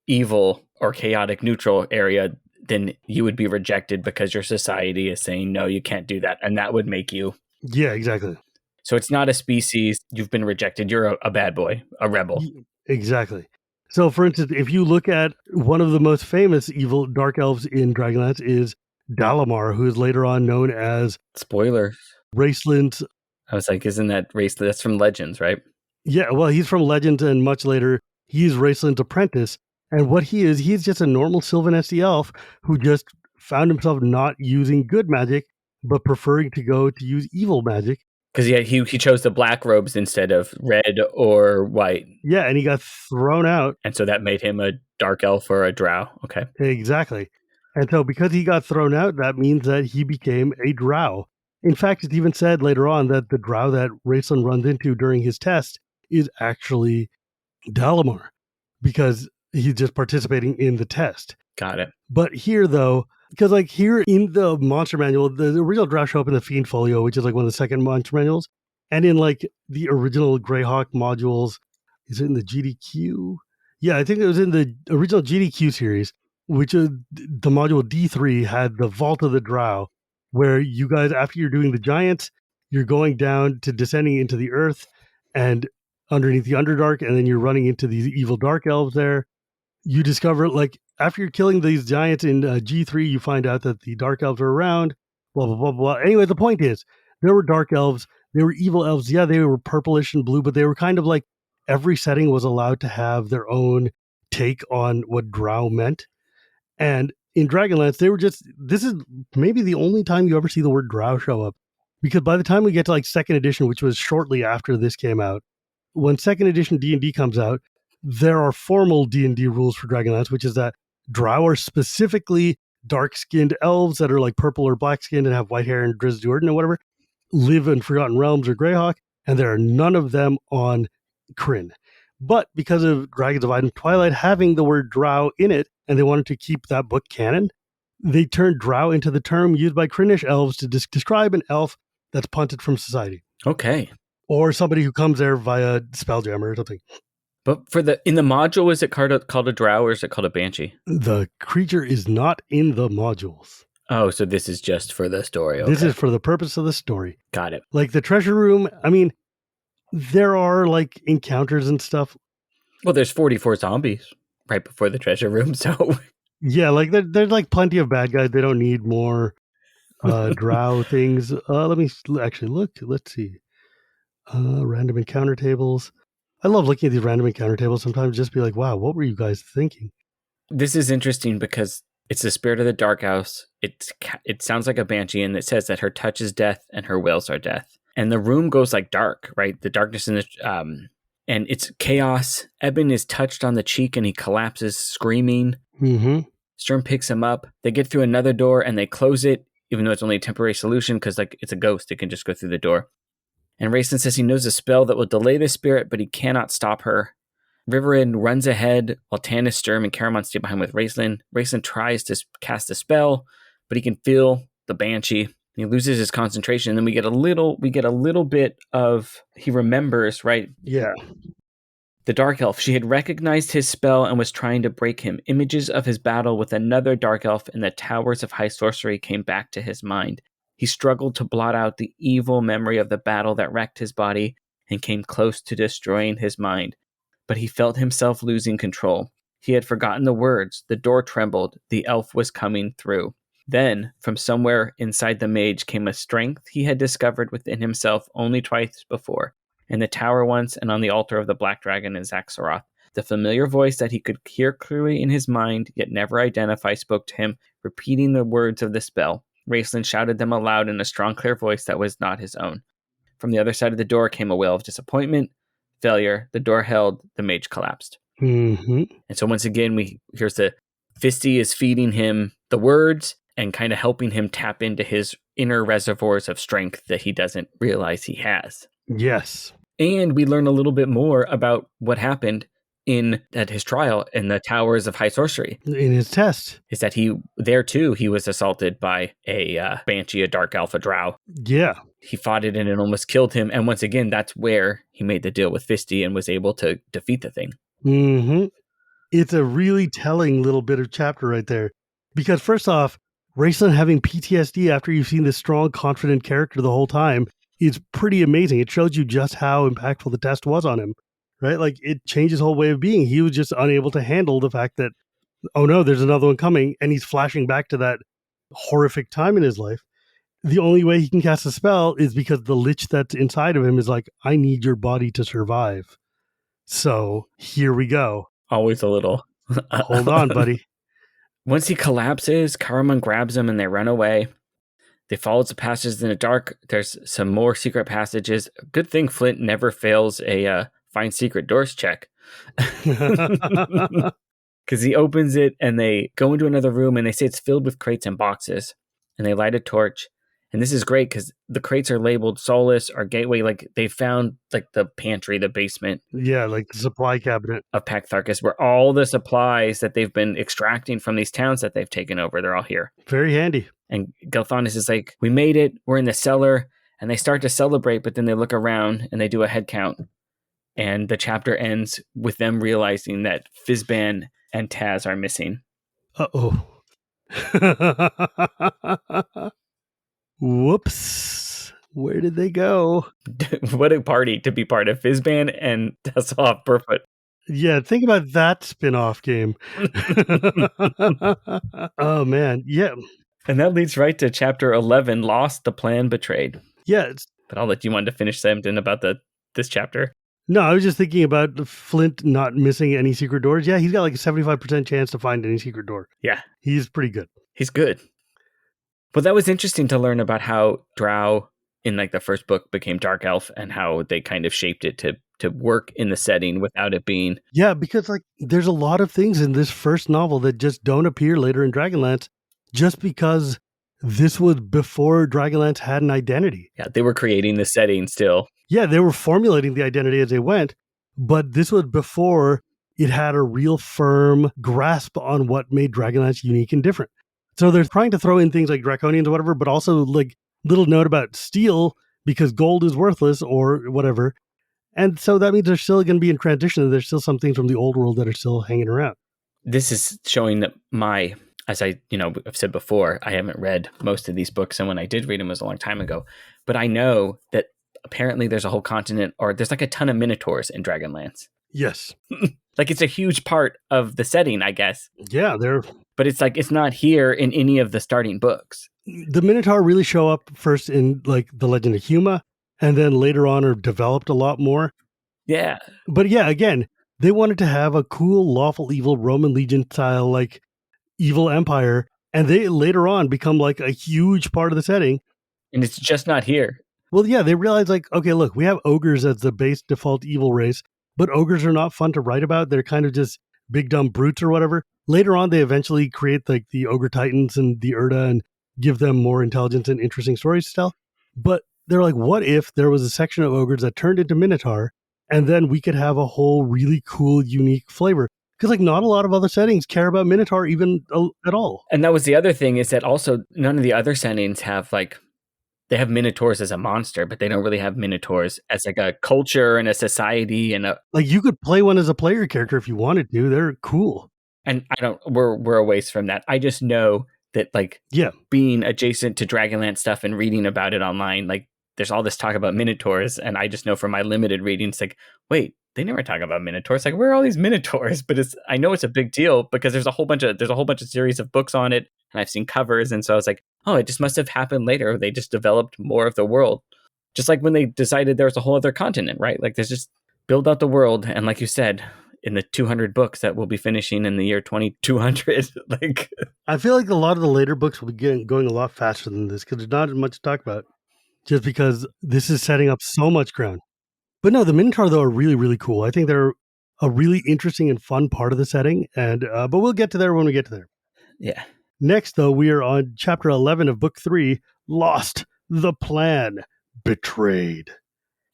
evil or chaotic neutral area, then you would be rejected because your society is saying, no, you can't do that. And that would make you. Yeah, exactly. So it's not a species. You've been rejected. You're a bad boy, a rebel. Exactly. So, for instance, if you look at one of the most famous evil dark elves in Dragonlance is Dalamar, who is later on known as... Spoilers. Raceland's... I was like, isn't that Raceland? That's from Legends, right? Yeah, well, he's from Legends, and much later, he's Raceland's apprentice. And what he's just a normal Sylvan SD elf who just found himself not using good magic, but preferring to go to use evil magic. Because he chose the black robes instead of red or white. Yeah, and he got thrown out. And so that made him a dark elf or a drow. Okay. Exactly. And so because he got thrown out, that means that he became a drow. In fact, it's even said later on that the drow that Raceland runs into during his test is actually Dalamar, because he's just participating in the test. Got it. But here, though, because like here in the monster manual, the original drow show up in the Fiend Folio, which is like one of the second monster manuals. And in like the original Greyhawk modules, is it in the GDQ? Yeah, I think it was in the original GDQ series, which is the module D3 had the Vault of the Drow, where you guys, after you're doing the giants, you're going down to descending into the earth and underneath the Underdark, and then you're running into these evil dark elves there. You discover, like, after you're killing these giants in G3, you find out that the dark elves are around, blah, blah, blah, blah. Anyway, the point is, there were dark elves, they were evil elves. Yeah, they were purplish and blue, but they were kind of like every setting was allowed to have their own take on what drow meant. And in Dragonlance, they were just, this is maybe the only time you ever see the word drow show up. Because by the time we get to like second edition, which was shortly after this came out, when second edition D&D comes out, there are formal D&D rules for Dragonlance, which is that drow are specifically dark-skinned elves that are like purple or black-skinned and have white hair and Drizzt Do'Urden or whatever, live in Forgotten Realms or Greyhawk, and there are none of them on Krynn. But because of Dragons of Iden Twilight having the word drow in it, and they wanted to keep that book canon, they turned drow into the term used by Krynnish elves to describe an elf that's punted from society. Okay. Or somebody who comes there via Spelljammer or something. But in the module, is it called a drow or is it called a banshee? The creature is not in the modules. Oh, so this is just for the story. Okay. This is for the purpose of the story. Got it. Like the treasure room, I mean, there are like encounters and stuff. Well, there's 44 zombies right before the treasure room, so... Yeah, like there's like plenty of bad guys. They don't need more drow things. Let me actually look. Let's see. Random encounter tables. I love looking at these random encounter tables sometimes, just be like, wow, what were you guys thinking? This is interesting because it's the spirit of the dark house. It sounds like a banshee, and it says that her touch is death and her wails are death. And the room goes like dark, right? The darkness in the and it's chaos. Eben is touched on the cheek and he collapses screaming. Mm-hmm. Sturm picks him up. They get through another door and they close it, even though it's only a temporary solution because like it's a ghost. It can just go through the door. And Raceland says he knows a spell that will delay the spirit, but he cannot stop her. Riverwind runs ahead while Tanis, Sturm, and Caramon stay behind with Raceland. Raceland tries to cast a spell, but he can feel the banshee. He loses his concentration, and then we get a little bit of he remembers, right? Yeah. The dark elf. She had recognized his spell and was trying to break him. Images of his battle with another dark elf in the towers of high sorcery came back to his mind. He struggled to blot out the evil memory of the battle that wrecked his body and came close to destroying his mind. But he felt himself losing control. He had forgotten the words. The door trembled. The elf was coming through. Then, from somewhere inside the mage came a strength he had discovered within himself only twice before, in the tower once and on the altar of the Black Dragon in Zaxaroth. The familiar voice that he could hear clearly in his mind, yet never identify, spoke to him, repeating the words of the spell. Raceland shouted them aloud in a strong, clear voice that was not his own. From the other side of the door came a wail of disappointment, failure. The door held, the mage collapsed. Mm-hmm. And so once again, here's the Fisty is feeding him the words and kind of helping him tap into his inner reservoirs of strength that he doesn't realize he has. Yes. And we learn a little bit more about what happened at his trial in the Towers of High Sorcery. In his test. Is that he was assaulted by a Banshee, a Dark Alpha Drow. Yeah. he fought it and it almost killed him. And once again, that's where he made the deal with Fisty and was able to defeat the thing. Mm-hmm. It's a really telling little bit of chapter right there. Because first off, Raceland having PTSD after you've seen this strong, confident character the whole time is pretty amazing. It shows you just how impactful the test was on him, right? Like, it changed his whole way of being. He was just unable to handle the fact that, oh no, there's another one coming, and he's flashing back to that horrific time in his life. The only way he can cast a spell is because the lich that's inside of him is like, I need your body to survive. So here we go. Always a little. Hold on, buddy. Once he collapses, Karaman grabs him and they run away. They follow the passages in the dark. There's some more secret passages. Good thing Flint never fails a find secret doors check. Because he opens it and they go into another room and they say it's filled with crates and boxes. And they light a torch. And this is great because the crates are labeled Solace or Gateway. Like, they found like the pantry, the basement. Yeah, like the supply cabinet of Pax Tharkas, where all the supplies that they've been extracting from these towns that they've taken over, they're all here. Very handy. And Gelthonis is like, we made it. We're in the cellar. And they start to celebrate, but then they look around and they do a head count. And the chapter ends with them realizing that Fizban and Tas are missing. Uh-oh. Whoops. Where did they go? What a party to be part of. Fizban and Tasselhoff Burfoot. Yeah, think about that spin-off game. Oh, man. Yeah. And that leads right to chapter 11, Lost, the Plan Betrayed. Yeah. But I'll let you want to finish something about this chapter. No, I was just thinking about Flint not missing any secret doors. Yeah, he's got like a 75% chance to find any secret door. Yeah. He's pretty good. He's good. Well, that was interesting to learn about how Drow in like the first book became Dark Elf and how they kind of shaped it to work in the setting without it being. Yeah, because like there's a lot of things in this first novel that just don't appear later in Dragonlance just because this was before Dragonlance had an identity. Yeah, they were creating the setting still. Yeah, they were formulating the identity as they went, but this was before it had a real firm grasp on what made Dragonlance unique and different. So they're trying to throw in things like Draconians or whatever, but also like little note about steel because gold is worthless or whatever. And so that means they're still going to be in transition. There's still some things from the old world that are still hanging around. This is showing that as I, I've said before, I haven't read most of these books. And when I did read them, it was a long time ago. But I know that apparently there's a whole continent or there's like a ton of Minotaurs in Dragonlance. Yes. Like it's a huge part of the setting, I guess. Yeah, but it's like it's not here in any of the starting books. The Minotaur really show up first in like the Legend of Huma, and then later on are developed a lot more. Yeah. But yeah, again, they wanted to have a cool, lawful evil Roman legion style like evil empire, and they later on become like a huge part of the setting. And it's just not here. Well, yeah, they realize like, okay, look, we have ogres as the base default evil race, but ogres are not fun to write about. They're kind of just big dumb brutes or whatever. Later on, they eventually create like the ogre titans and the Urda and give them more intelligence and interesting stories to tell. But they're like, what if there was a section of ogres that turned into Minotaur, and then we could have a whole really cool, unique flavor? Because like not a lot of other settings care about Minotaur even at all. And that was the other thing is that also none of the other settings have like, they have Minotaurs as a monster, but they don't really have Minotaurs as like a culture and a society and a... Like you could play one as a player character if you wanted to. They're cool. And we're a ways from that. I just know that like being adjacent to Dragonlance stuff and reading about it online, like there's all this talk about Minotaurs. And I just know from my limited readings, like, wait, they never talk about Minotaurs. Like, where are all these Minotaurs? But I know it's a big deal because there's a whole bunch of series of books on it. And I've seen covers. And so I was like, oh, it just must have happened later. They just developed more of the world. Just like when they decided there was a whole other continent, right? Like there's just build out the world. And like you said, in the 200 books that we'll be finishing in the year 2200, like I feel like a lot of the later books will be going a lot faster than this because there's not as much to talk about just because this is setting up so much ground. But no, the Minotaur though are really, really cool. I think they're a really interesting and fun part of the setting. And, but we'll get to there when we get to there. Yeah. Next, though, we are on chapter 11 of book 3, Lost, the Plan Betrayed.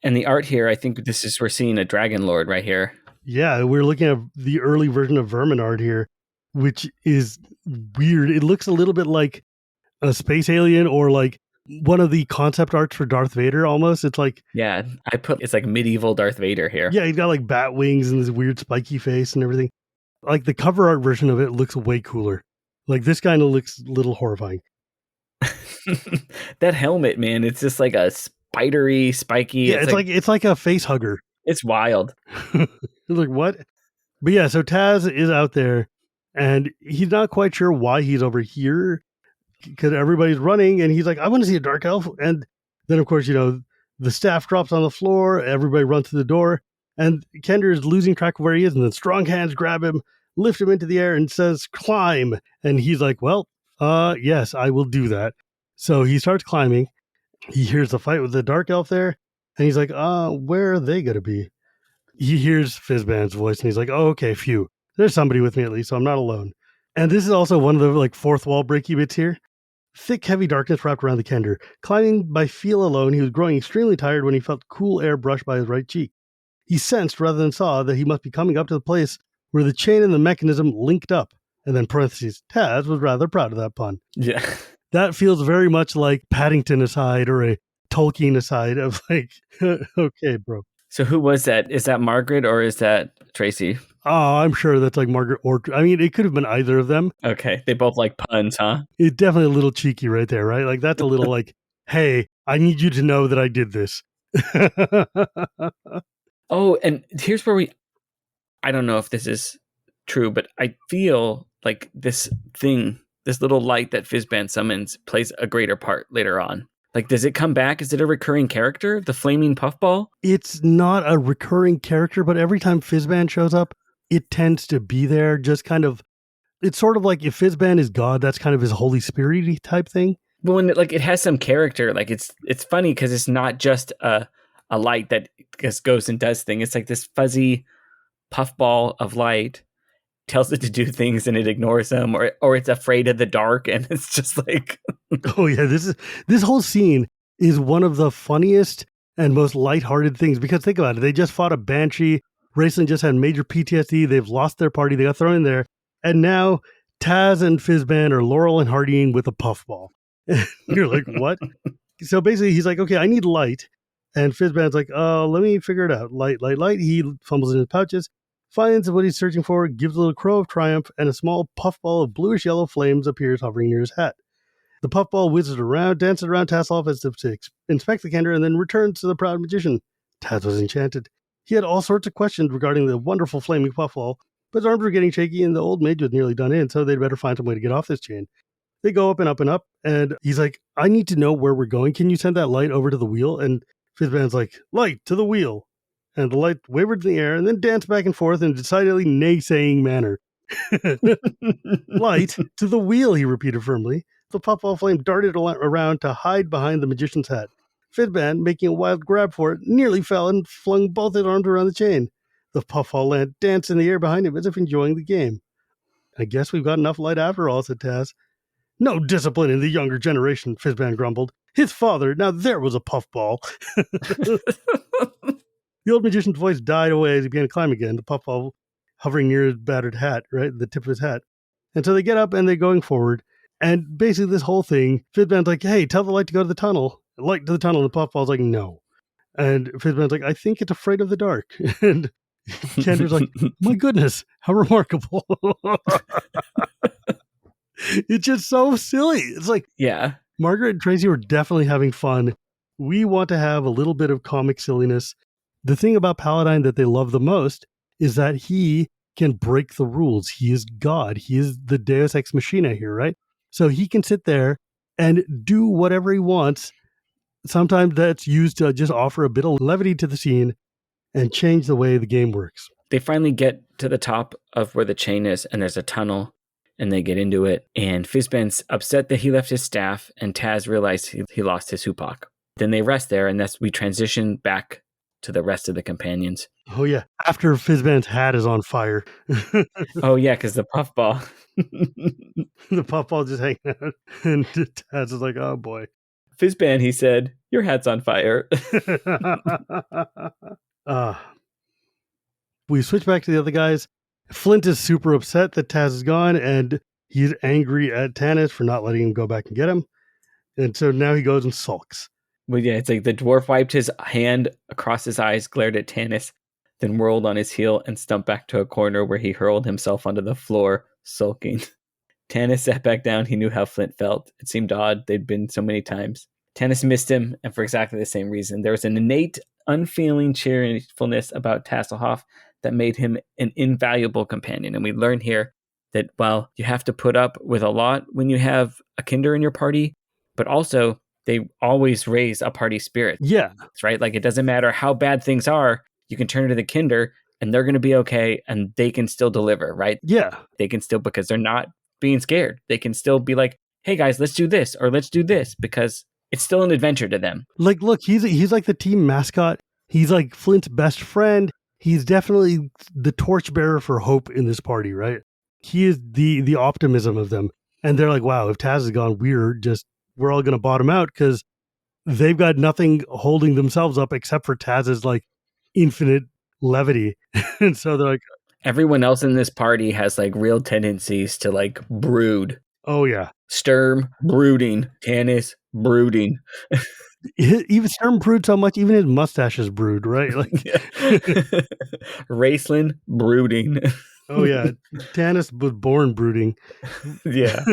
And the art here, I think we're seeing a Dragon Lord right here. Yeah, we're looking at the early version of Verminaard here, which is weird. It looks a little bit like a space alien or like one of the concept arts for Darth Vader almost. It's like, Yeah, it's like medieval Darth Vader here. yeah, he's got like bat wings and this weird spiky face and everything. Like the cover art version of it looks way cooler. Like this kind of looks a little horrifying. That helmet, man, it's just like a spidery, spiky. Yeah, it's like a face hugger. It's wild. Like what? But yeah, so Tas is out there and he's not quite sure why he's over here because everybody's running and he's like, I want to see a dark elf. And then, of course, the staff drops on the floor. Everybody runs to the door and Kender is losing track of where he is. And then strong hands grab him, lift him into the air and says, climb. And he's like, well, yes, I will do that. So he starts climbing. He hears the fight with the dark elf there. And he's like, where are they going to be? He hears Fizban's voice and he's like, oh, okay, phew. There's somebody with me at least, so I'm not alone. And this is also one of the like fourth wall breaky bits here. Thick, heavy darkness wrapped around the Kender. Climbing by feel alone, he was growing extremely tired when he felt cool air brush by his right cheek. He sensed rather than saw that he must be coming up to the place where the chain and the mechanism linked up. And then parentheses, Tas was rather proud of that pun. Yeah. That feels very much like Paddington aside or a Tolkien aside of like, okay, bro. So who was that? Is that Margaret or is that Tracy? Oh, I'm sure that's like Margaret or I mean, it could have been either of them. Okay. They both like puns, huh? It's definitely a little cheeky right there, right? Like that's a little like, hey, I need you to know that I did this. Oh, and here's where I don't know if this is true, but I feel like this little light that Fizban summons plays a greater part later on. Like, does it come back? Is it a recurring character? The flaming puffball? It's not a recurring character, but every time Fizban shows up, it tends to be there. Just kind of, it's sort of like if Fizban is God, that's kind of his Holy Spirit-y type thing. Well, when it has some character, like it's funny because it's not just a light that just goes and does things. It's like this fuzzy puffball of light tells it to do things and it ignores them, or it's afraid of the dark and it's just like oh yeah, this whole scene is one of the funniest and most lighthearted things because think about it, they just fought a banshee. Raceland just had major PTSD. They've lost their party. They got thrown in there, and now Tas and Fizban are Laurel and Hardying with a puffball. You're like, what? So basically, he's like, okay, I need light, and Fizban's like, let me figure it out. Light. He fumbles in his pouches, finds what he's searching for, gives a little crow of triumph, and a small puffball of bluish-yellow flames appears hovering near his hat. The puffball whizzes around, dances around Tasselhoff as if to inspect the Kender, and then returns to the proud magician. Tas was enchanted. He had all sorts of questions regarding the wonderful flaming puffball, but his arms were getting shaky, and the old mage was nearly done in, so they'd better find some way to get off this chain. They go up and up and up, and he's like, I need to know where we're going. Can you send that light over to the wheel? And Fizban's like, light to the wheel. And the light wavered in the air and then danced back and forth in a decidedly naysaying manner. Light to the wheel, he repeated firmly. The puffball flame darted around to hide behind the magician's hat. Fizban, making a wild grab for it, nearly fell and flung both his arms around the chain. The puffball lamp danced in the air behind him as if enjoying the game. I guess we've got enough light after all, said Tas. No discipline in the younger generation, Fizban grumbled. His father, now there was a puffball. The old magician's voice died away as he began to climb again, the puffball hovering near his battered hat, right, the tip of his hat. And so they get up and they're going forward. And basically this whole thing, Fizban's like, hey, tell the light to go to the tunnel. Light to the tunnel. And the puffball's like, no. And Fizban's like, I think it's afraid of the dark. And Kender's like, my goodness, how remarkable. It's just so silly. It's like, yeah, Margaret and Tracy were definitely having fun. We want to have a little bit of comic silliness. The thing about Paladine that they love the most is that he can break the rules. He is God. He is the Deus Ex Machina here, right? So he can sit there and do whatever he wants. Sometimes that's used to just offer a bit of levity to the scene and change the way the game works. They finally get to the top of where the chain is, and there's a tunnel, and they get into it. And Fizban's upset that he left his staff, and Tas realized he lost his hupak. Then they rest there, and we transition back to the rest of the companions. Oh, yeah. After Fizban's hat is on fire. Oh, yeah, because the puffball. The puffball just hanging out. And Tas is like, oh, boy. Fizban, he said, your hat's on fire. We switch back to the other guys. Flint is super upset that Tas is gone, and he's angry at Tanis for not letting him go back and get him. And so now he goes and sulks. But yeah, it's like the dwarf wiped his hand across his eyes, glared at Tanis, then whirled on his heel and stumped back to a corner where he hurled himself onto the floor, sulking. Tanis sat back down. He knew how Flint felt. It seemed odd. They'd been so many times. Tanis missed him, and for exactly the same reason. There was an innate, unfeeling cheerfulness about Tasselhoff that made him an invaluable companion. And we learn here that while you have to put up with a lot when you have a kinder in your party, but also they always raise a party spirit. Yeah. Right? Like, it doesn't matter how bad things are, you can turn to the kinder and they're going to be okay and they can still deliver, right? Yeah. They can still, because they're not being scared. They can still be like, hey guys, let's do this or let's do this, because it's still an adventure to them. Like, look, he's like the team mascot. He's like Flint's best friend. He's definitely the torchbearer for hope in this party, right? He is the optimism of them. And they're like, wow, if Taz is gone, we're all going to bottom out because they've got nothing holding themselves up except for Taz's like infinite levity. And so they're like, everyone else in this party has like real tendencies to like brood. oh yeah. Sturm, brooding. Tanis, brooding. Even Sturm brewed so much, even his mustache is brewed, right? Like Raceland, brooding. Oh yeah, Tanis was born brooding. Yeah.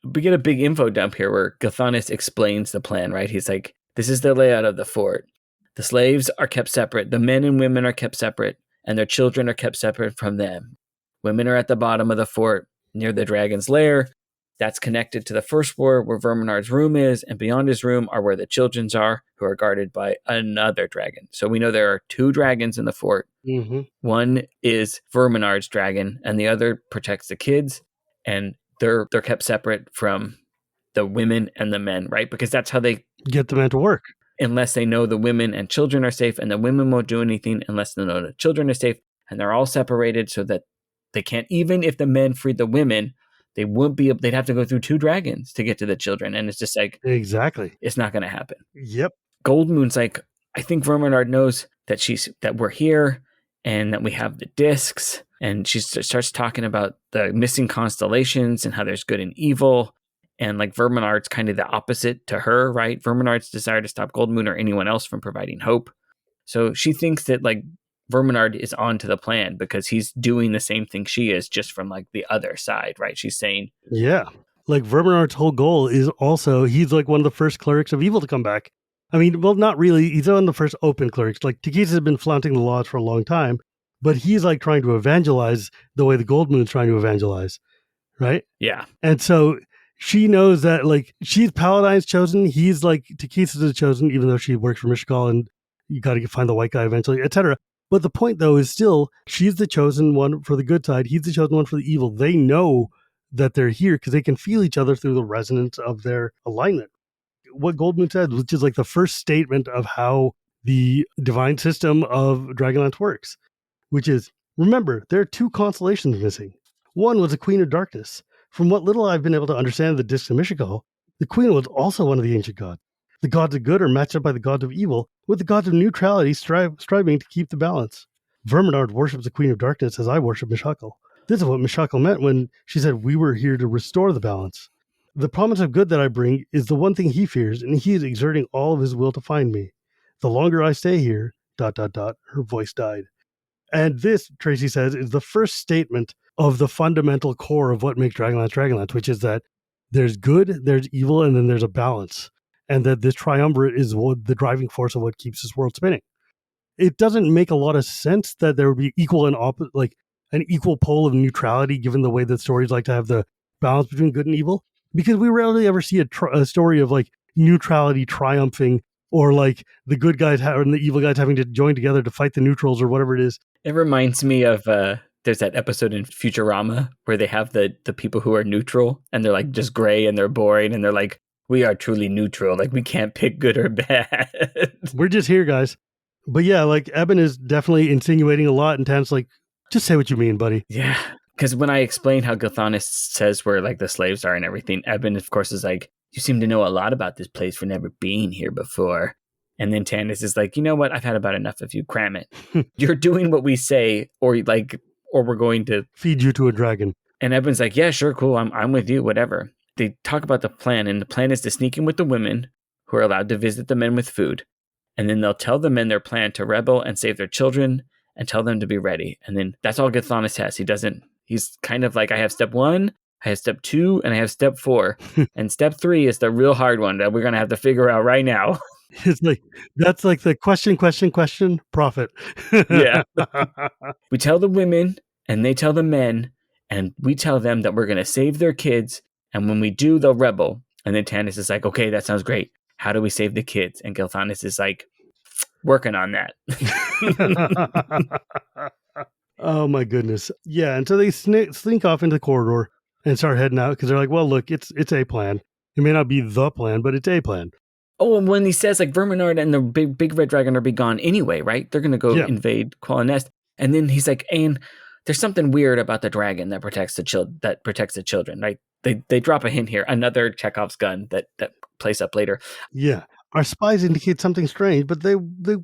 We get a big info dump here where Gathanis explains the plan, right? He's like, this is the layout of the fort. The slaves are kept separate. The men and women are kept separate, and their children are kept separate from them. Women are at the bottom of the fort near the dragon's lair. That's connected to the first floor where Verminaard's room is, and beyond his room are where the children's are, who are guarded by another dragon. So we know there are 2 dragons in the fort. Mm-hmm. One is Verminaard's dragon, and the other protects the kids, and they're kept separate from the women and the men, right? Because that's how they get the men to work. Unless they know the women and children are safe, and the women won't do anything unless they know the children are safe, and they're all separated so that they can't, even if the men freed the women, they wouldn't be, they'd have to go through 2 dragons to get to the children. And it's just like, exactly, it's not going to happen. Yep. Goldmoon's like, I think Verminaard knows that we're here and that we have the discs. And she starts talking about the missing constellations and how there's good and evil. And like Verminaard's kind of the opposite to her, right? Verminaard's desire to stop Goldmoon or anyone else from providing hope. So she thinks that like Verminaard is onto the plan because he's doing the same thing she is, just from like the other side, right? She's saying, yeah, like Verminaard's whole goal is also, he's like one of the first clerics of evil to come back. I mean, well, not really. He's one of the first open clerics. Like Takis has been flaunting the laws for a long time, but he's like trying to evangelize the way the Goldmoon's trying to evangelize, right? Yeah. And so she knows that like she's Paladine's chosen. He's like Takis is chosen, even though she works for Mishkal and you got to find the white guy eventually, etc. But the point, though, is still she's the chosen one for the good side. He's the chosen one for the evil. They know that they're here because they can feel each other through the resonance of their alignment. What Goldmoon said, which is like the first statement of how the divine system of Dragonlance works, which is, remember, there are 2 constellations missing. One was the Queen of Darkness. From what little I've been able to understand of the Discs of Mishkal, the Queen was also one of the ancient gods. The gods of good are matched up by the gods of evil, with the gods of neutrality striving to keep the balance. Verminaard worships the Queen of Darkness as I worship Mishakal. This is what Mishakal meant when she said we were here to restore the balance. The promise of good that I bring is the one thing he fears, and he is exerting all of his will to find me. The longer I stay here, ... her voice died. And this, Tracy says, is the first statement of the fundamental core of what makes Dragonlance, which is that there's good, there's evil, and then there's a balance. And that this triumvirate is the driving force of what keeps this world spinning. It doesn't make a lot of sense that there would be equal and opposite, like an equal pole of neutrality, given the way that stories like to have the balance between good and evil, because we rarely ever see a story of like neutrality triumphing, or like the good guys and the evil guys having to join together to fight the neutrals or whatever it is. It reminds me of there's that episode in Futurama where they have the people who are neutral and they're like just gray and they're boring and they're like, we are truly neutral. Like, we can't pick good or bad. We're just here, guys. But yeah, like, Eben is definitely insinuating a lot, and Tan's like, just say what you mean, buddy. Yeah. Because when I explain how Gathanis says where, like, the slaves are and everything, Eben, of course, is like, you seem to know a lot about this place for never being here before. And then Tanis is like, you know what? I've had about enough of you. Cram it. You're doing what we say, or we're going to feed you to a dragon. And Eben's like, yeah, sure, cool. I'm with you, whatever. they talk about the plan, and the plan is to sneak in with the women who are allowed to visit the men with food. And then they'll tell the men their plan to rebel and save their children and tell them to be ready. And then that's all Gilthanas has. He's kind of like, I have step 1, I have step 2, and I have step 4. And step 3 is the real hard one that we're going to have to figure out right now. It's like, that's like the question, profit. Yeah. We tell the women and they tell the men, and we tell them that we're going to save their kids. And when we do, they'll rebel. And then Tanis is like, okay, that sounds great. How do we save the kids? And Gilthanas is like, working on that. Oh my goodness. Yeah. And so they slink off into the corridor and start heading out because they're like, well, look, it's a plan. It may not be the plan, but it's a plan. Oh, and when he says like Verminaard and the big red dragon are be gone anyway, right? They're going to go invade Qualla Nest. And then he's like, and there's something weird about the dragon that protects the children, right? They drop a hint here. Another Chekhov's gun that plays up later. Yeah. Our spies indicate something strange, but they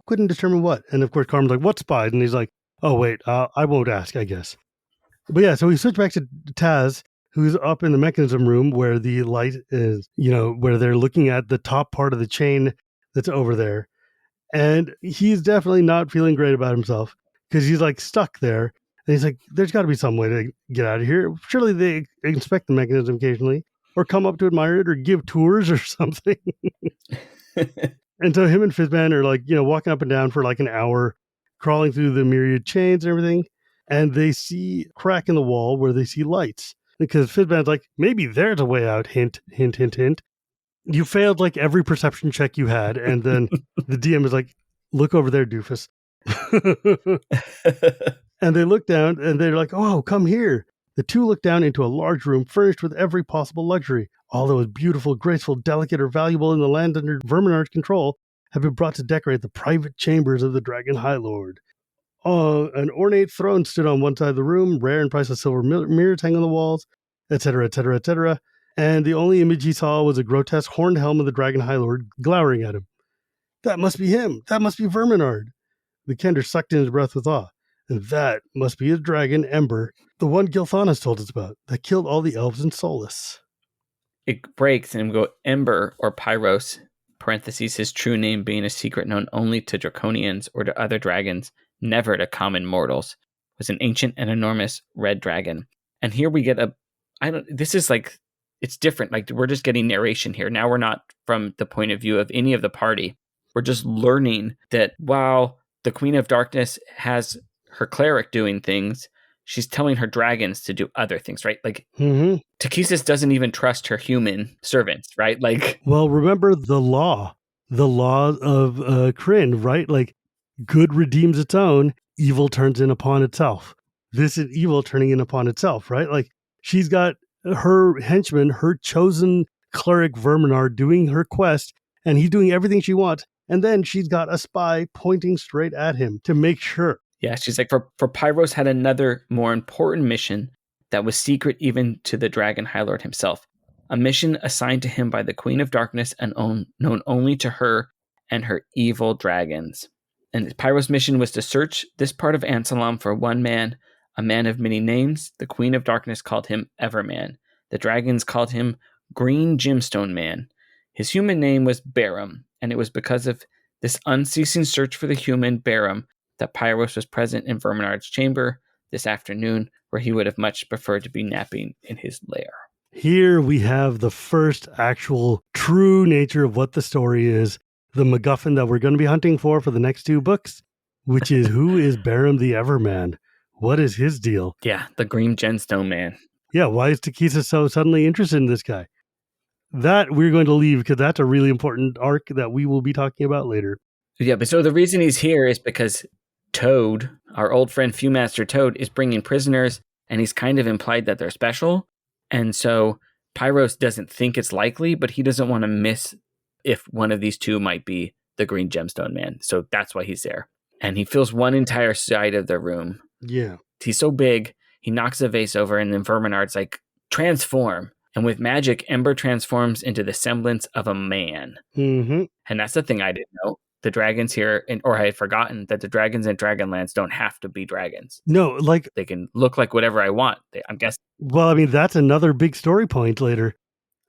couldn't determine what. And of course, Carmen's like, what spies? And he's like, oh, wait, I won't ask, I guess. But yeah, so we switch back to Tas, who's up in the mechanism room where the light is, where they're looking at the top part of the chain that's over there. And he's definitely not feeling great about himself because he's like stuck there. And he's like, there's got to be some way to get out of here. Surely they inspect the mechanism occasionally or come up to admire it or give tours or something. And so him and Fizban are like, walking up and down for like an hour, crawling through the myriad chains and everything. And they see a crack in the wall where they see lights. Because Fizban's like, maybe there's a way out. Hint, hint, hint, hint. You failed like every perception check you had. And then the DM is like, look over there, doofus. And they look down and they're like, oh, come here. The two look down into a large room furnished with every possible luxury. All that was beautiful, graceful, delicate, or valuable in the land under Verminaard's control have been brought to decorate the private chambers of the Dragon High Lord. An ornate throne stood on one side of the room, rare and priceless silver mirrors hang on the walls, etc., etc., etc. And the only image he saw was a grotesque horned helm of the Dragon High Lord glowering at him. That must be him. That must be Verminaard. The Kender sucked in his breath with awe. And that must be his dragon, Ember, the one Gilthanas told us about, that killed all the elves in Solus. It breaks and we go Ember or Pyros, parentheses, his true name being a secret known only to Draconians or to other dragons, never to common mortals, was an ancient and enormous red dragon. And here we get this is like, it's different. Like we're just getting narration here. Now we're not from the point of view of any of the party. We're just learning that while the Queen of Darkness has her cleric doing things, she's telling her dragons to do other things, right? Like Takhisis doesn't even trust her human servants, right? Like, well, remember the law of Kryn, right? Like good redeems its own, evil turns in upon itself. This is evil turning in upon itself, right? Like she's got her henchman, her chosen cleric Verminaard doing her quest, and he's doing everything she wants. And then she's got a spy pointing straight at him to make sure. Yeah, she's like, for Pyros had another more important mission that was secret even to the Dragon High Lord himself. A mission assigned to him by the Queen of Darkness and known only to her and her evil dragons. And Pyros' mission was to search this part of Ansalam for one man, a man of many names. The Queen of Darkness called him Everman. The dragons called him Green Gemstone Man. His human name was Barum, and it was because of this unceasing search for the human Barum that Pyros was present in Verminaard's chamber this afternoon, where he would have much preferred to be napping in his lair. Here we have the first actual true nature of what the story is, the MacGuffin that we're going to be hunting for the next 2 books, which is who is Barum the Everman? What is his deal? Yeah, the Green Gemstone Man. Yeah, why is Takhisis so suddenly interested in this guy? That we're going to leave because that's a really important arc that we will be talking about later. Yeah, but so the reason he's here is because Toad, our old friend Fewmaster Toad, is bringing prisoners, and he's kind of implied that they're special. And so Pyros doesn't think it's likely, but he doesn't want to miss if one of these two might be the Green Gemstone Man. So that's why he's there. And he fills one entire side of the room. Yeah. He's so big, he knocks a vase over, and then Verminaard's like, transform. And with magic, Ember transforms into the semblance of a man. Mm-hmm. And that's the thing I didn't know. The dragons here, or I had forgotten that the dragons in Dragonlance don't have to be dragons. No, like... They can look like whatever I want, I'm guessing. Well, I mean, that's another big story point later.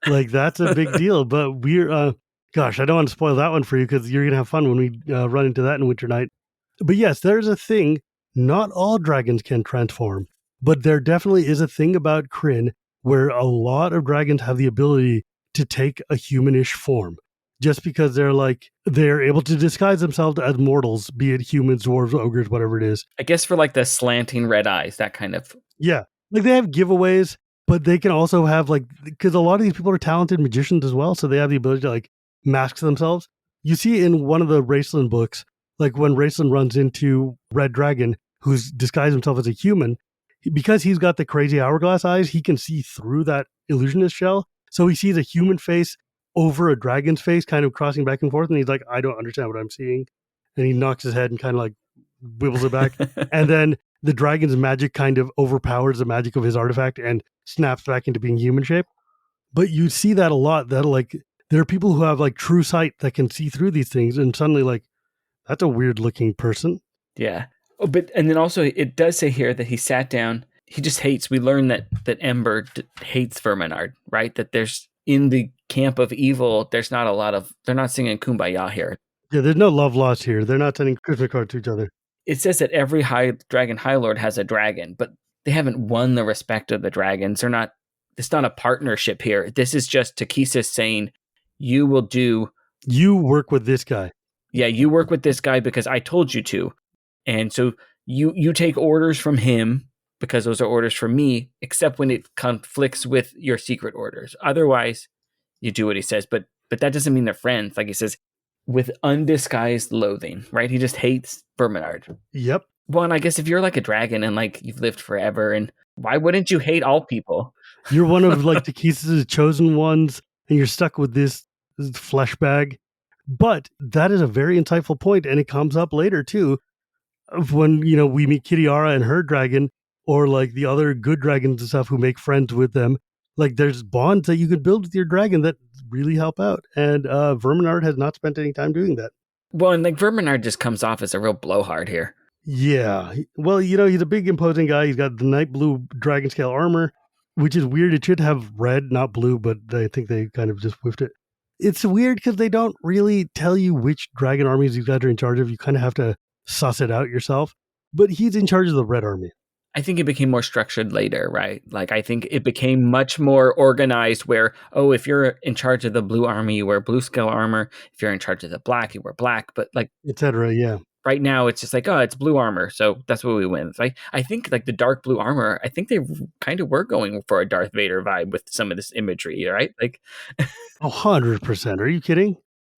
Like, that's a big deal. But we're, gosh, I don't want to spoil that one for you because you're going to have fun when we run into that in Winter Night. But yes, there's a thing. Not all dragons can transform, but there definitely is a thing about Kryn where a lot of dragons have the ability to take a humanish form just because they're able to disguise themselves as mortals, be it humans, dwarves, ogres, whatever it is. I guess for like the slanting red eyes, that kind of. Yeah. Like they have giveaways, but they can also have because a lot of these people are talented magicians as well. So they have the ability to like mask themselves. You see in one of the Raceland books, like when Raceland runs into Red Dragon, who's disguised himself as a human, because he's got the crazy hourglass eyes, he can see through that illusionist shell. So he sees a human face over a dragon's face, kind of crossing back and forth. And he's like, I don't understand what I'm seeing. And he knocks his head and kind of like wibbles it back. And then the dragon's magic kind of overpowers the magic of his artifact and snaps back into being human shape. But you see that a lot, that like there are people who have like true sight that can see through these things, and suddenly like that's a weird looking person. Yeah. Oh, but and then also it does say here that he sat down. He just hates. We learn that Ember hates Verminaard, right? That there's in the camp of evil. There's not a lot of. They're not singing "Kumbaya" here. Yeah, there's no love lost here. They're not sending Christmas cards to each other. It says that every dragon high lord has a dragon, but they haven't won the respect of the dragons. They're not. It's not a partnership here. This is just Takesis saying, "You will do. You work with this guy. Yeah, you work with this guy because I told you to, and so you take orders from him." Because those are orders from me, except when it conflicts with your secret orders. Otherwise, you do what he says. But that doesn't mean they're friends. Like he says, with undisguised loathing, right? He just hates Verminaard. Yep. Well, and I guess if you're like a dragon and like you've lived forever, and why wouldn't you hate all people? You're one of like Takesis' chosen ones, and you're stuck with this flesh bag. But that is a very insightful point, and it comes up later too, of when we meet Kitiara and her dragon, or like the other good dragons and stuff who make friends with them. Like there's bonds that you could build with your dragon that really help out. And Verminaard has not spent any time doing that. Well, and like Verminaard just comes off as a real blowhard here. Yeah. Well, he's a big imposing guy. He's got the night blue dragon scale armor, which is weird. It should have red, not blue, but I think they kind of just whiffed it. It's weird because they don't really tell you which dragon armies these guys are in charge of. You kind of have to suss it out yourself. But he's in charge of the red army. I think it became more structured later, right? Like, I think it became much more organized where, if you're in charge of the blue army, you wear blue scale armor. If you're in charge of the black, you wear black. But like, etc. Yeah. Right now, it's just like, it's blue armor. So that's what we win. Like, I think like the dark blue armor, I think they kind of were going for a Darth Vader vibe with some of this imagery, right? Like 100%. Are you kidding?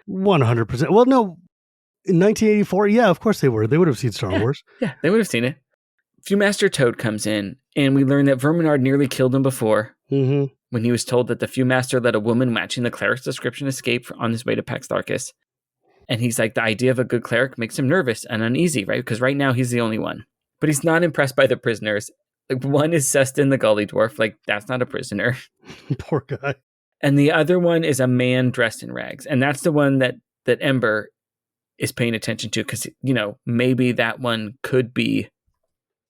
100%. Well, no, in 1984, yeah, of course they were. They would have seen Star Wars. Yeah, they would have seen it. Fewmaster Toade comes in, and we learn that Verminaard nearly killed him before when he was told that the Fewmaster let a woman matching the cleric's description escape on his way to Pax Tharkas. And he's like, the idea of a good cleric makes him nervous and uneasy, right? Because right now he's the only one. But he's not impressed by the prisoners. Like, one is Sestun the Gully Dwarf. Like, that's not a prisoner. Poor guy. And the other one is a man dressed in rags. And that's the one that Ember is paying attention to because, maybe that one could be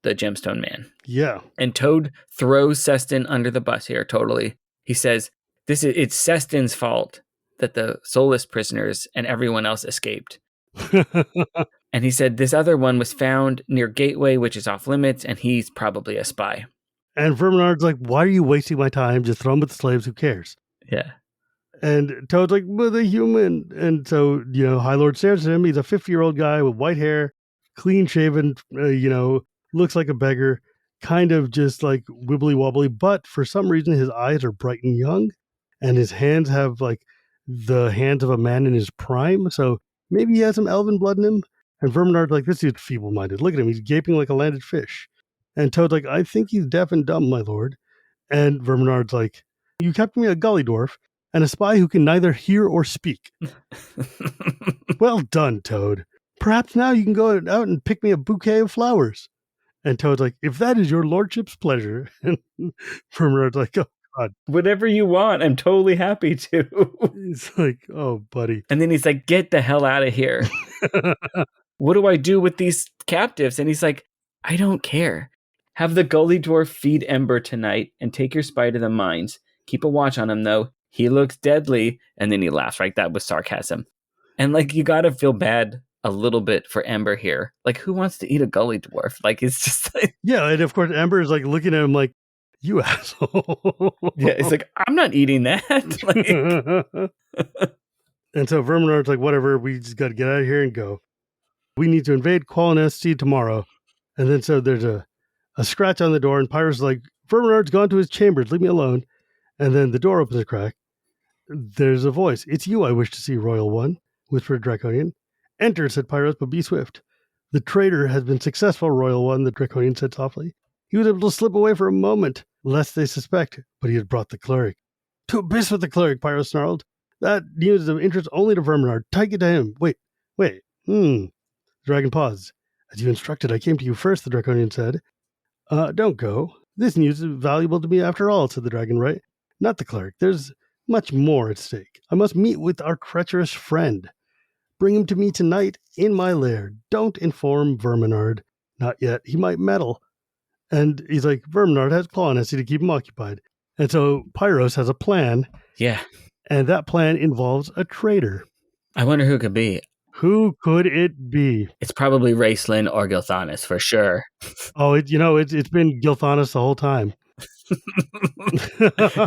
the Gemstone Man. Yeah. And Toad throws Sestun under the bus here, totally. He says, it's Sestun's fault that the soulless prisoners and everyone else escaped. And he said, this other one was found near Gateway, which is off limits, and he's probably a spy. And Verminaard's like, why are you wasting my time? Just throw him with the slaves. Who cares? Yeah. And Toad's like, but the human. And so, High Lord stares at him. He's a 50-year-old guy with white hair, clean shaven, looks like a beggar, kind of just like wibbly wobbly. But for some reason, his eyes are bright and young, and his hands have like the hands of a man in his prime. So maybe he has some elven blood in him. And Verminaard's like, this dude's feeble-minded. Look at him. He's gaping like a landed fish. And Toad's like, I think he's deaf and dumb, my lord. And Verminaard's like, you kept me a gully dwarf and a spy who can neither hear or speak. Well done, Toad. Perhaps now you can go out and pick me a bouquet of flowers. And Toad's like, if that is your lordship's pleasure. And Verminaard's like, oh, God. Whatever you want, I'm totally happy to. He's like, oh, buddy. And then he's like, get the hell out of here. What do I do with these captives? And he's like, I don't care. Have the Gully Dwarf feed Ember tonight and take your spy to the mines. Keep a watch on him, though. he looks deadly. And then he laughs, right? That was sarcasm. And like, you got to feel bad a little bit for Ember here. Like, who wants to eat a gully dwarf? Like, it's just like... Yeah, and of course, Ember is like looking at him like, you asshole. Yeah, it's like, I'm not eating that. Like... And so Verminaard's like, whatever, we just got to get out of here and go. We need to invade Qualnest tomorrow. And then so there's a scratch on the door, and Pyros is like, Verminaard's gone to his chambers, leave me alone. And then the door opens a crack. There's a voice. It's you I wish to see, Royal One, whispered Draconian. Enter, said Pyros, but be swift. The traitor has been successful, Royal One, the Draconian said softly. He was able to slip away for a moment, lest they suspect, but he had brought the cleric. To abyss with the cleric, Pyros snarled. That news is of interest only to Verminaard. Take it to him. Wait. The dragon paused. As you instructed, I came to you first, the Draconian said. Don't go. This news is valuable to me after all, said the dragon, right? Not the cleric. There's much more at stake. I must meet with our treacherous friend. Bring him to me tonight in my lair. Don't inform Verminaard. Not yet. He might meddle. And he's like, Verminaard has claw necessity to keep him occupied. And so Pyros has a plan. Yeah. And that plan involves a traitor. I wonder who it could be. Who could it be? It's probably Raistlin or Gilthanas for sure. Oh, it's been Gilthanas the whole time.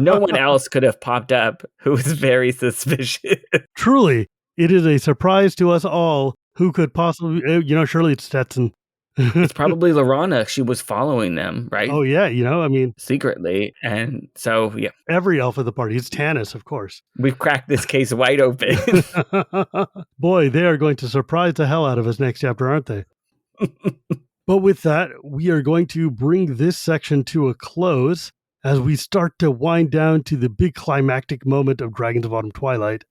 No one else could have popped up who was very suspicious. Truly, it is a surprise to us all. Who could possibly, surely it's Stetson. It's probably Lorana. She was following them, right? Oh, yeah. Secretly. And so, yeah. Every elf of the party. It's Tanis, of course. We've cracked this case wide open. Boy, they are going to surprise the hell out of us next chapter, aren't they? But with that, we are going to bring this section to a close as we start to wind down to the big climactic moment of Dragons of Autumn Twilight.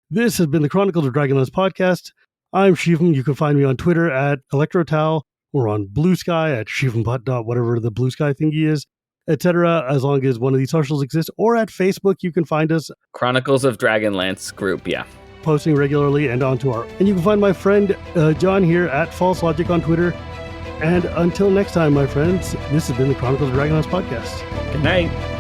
This has been the Chronicles of Dragonlance podcast. I'm Shivam. You can find me on Twitter at ElectroTal or on Blue Sky at shivamput. Whatever the Blue Sky thingy is, etc. As long as one of these socials exists, or at Facebook, you can find us. Chronicles of Dragonlance group, yeah. Posting regularly and onto our... And you can find my friend John here at False Logic on Twitter. And until next time, my friends, this has been the Chronicles of Dragonlance podcast. Good night.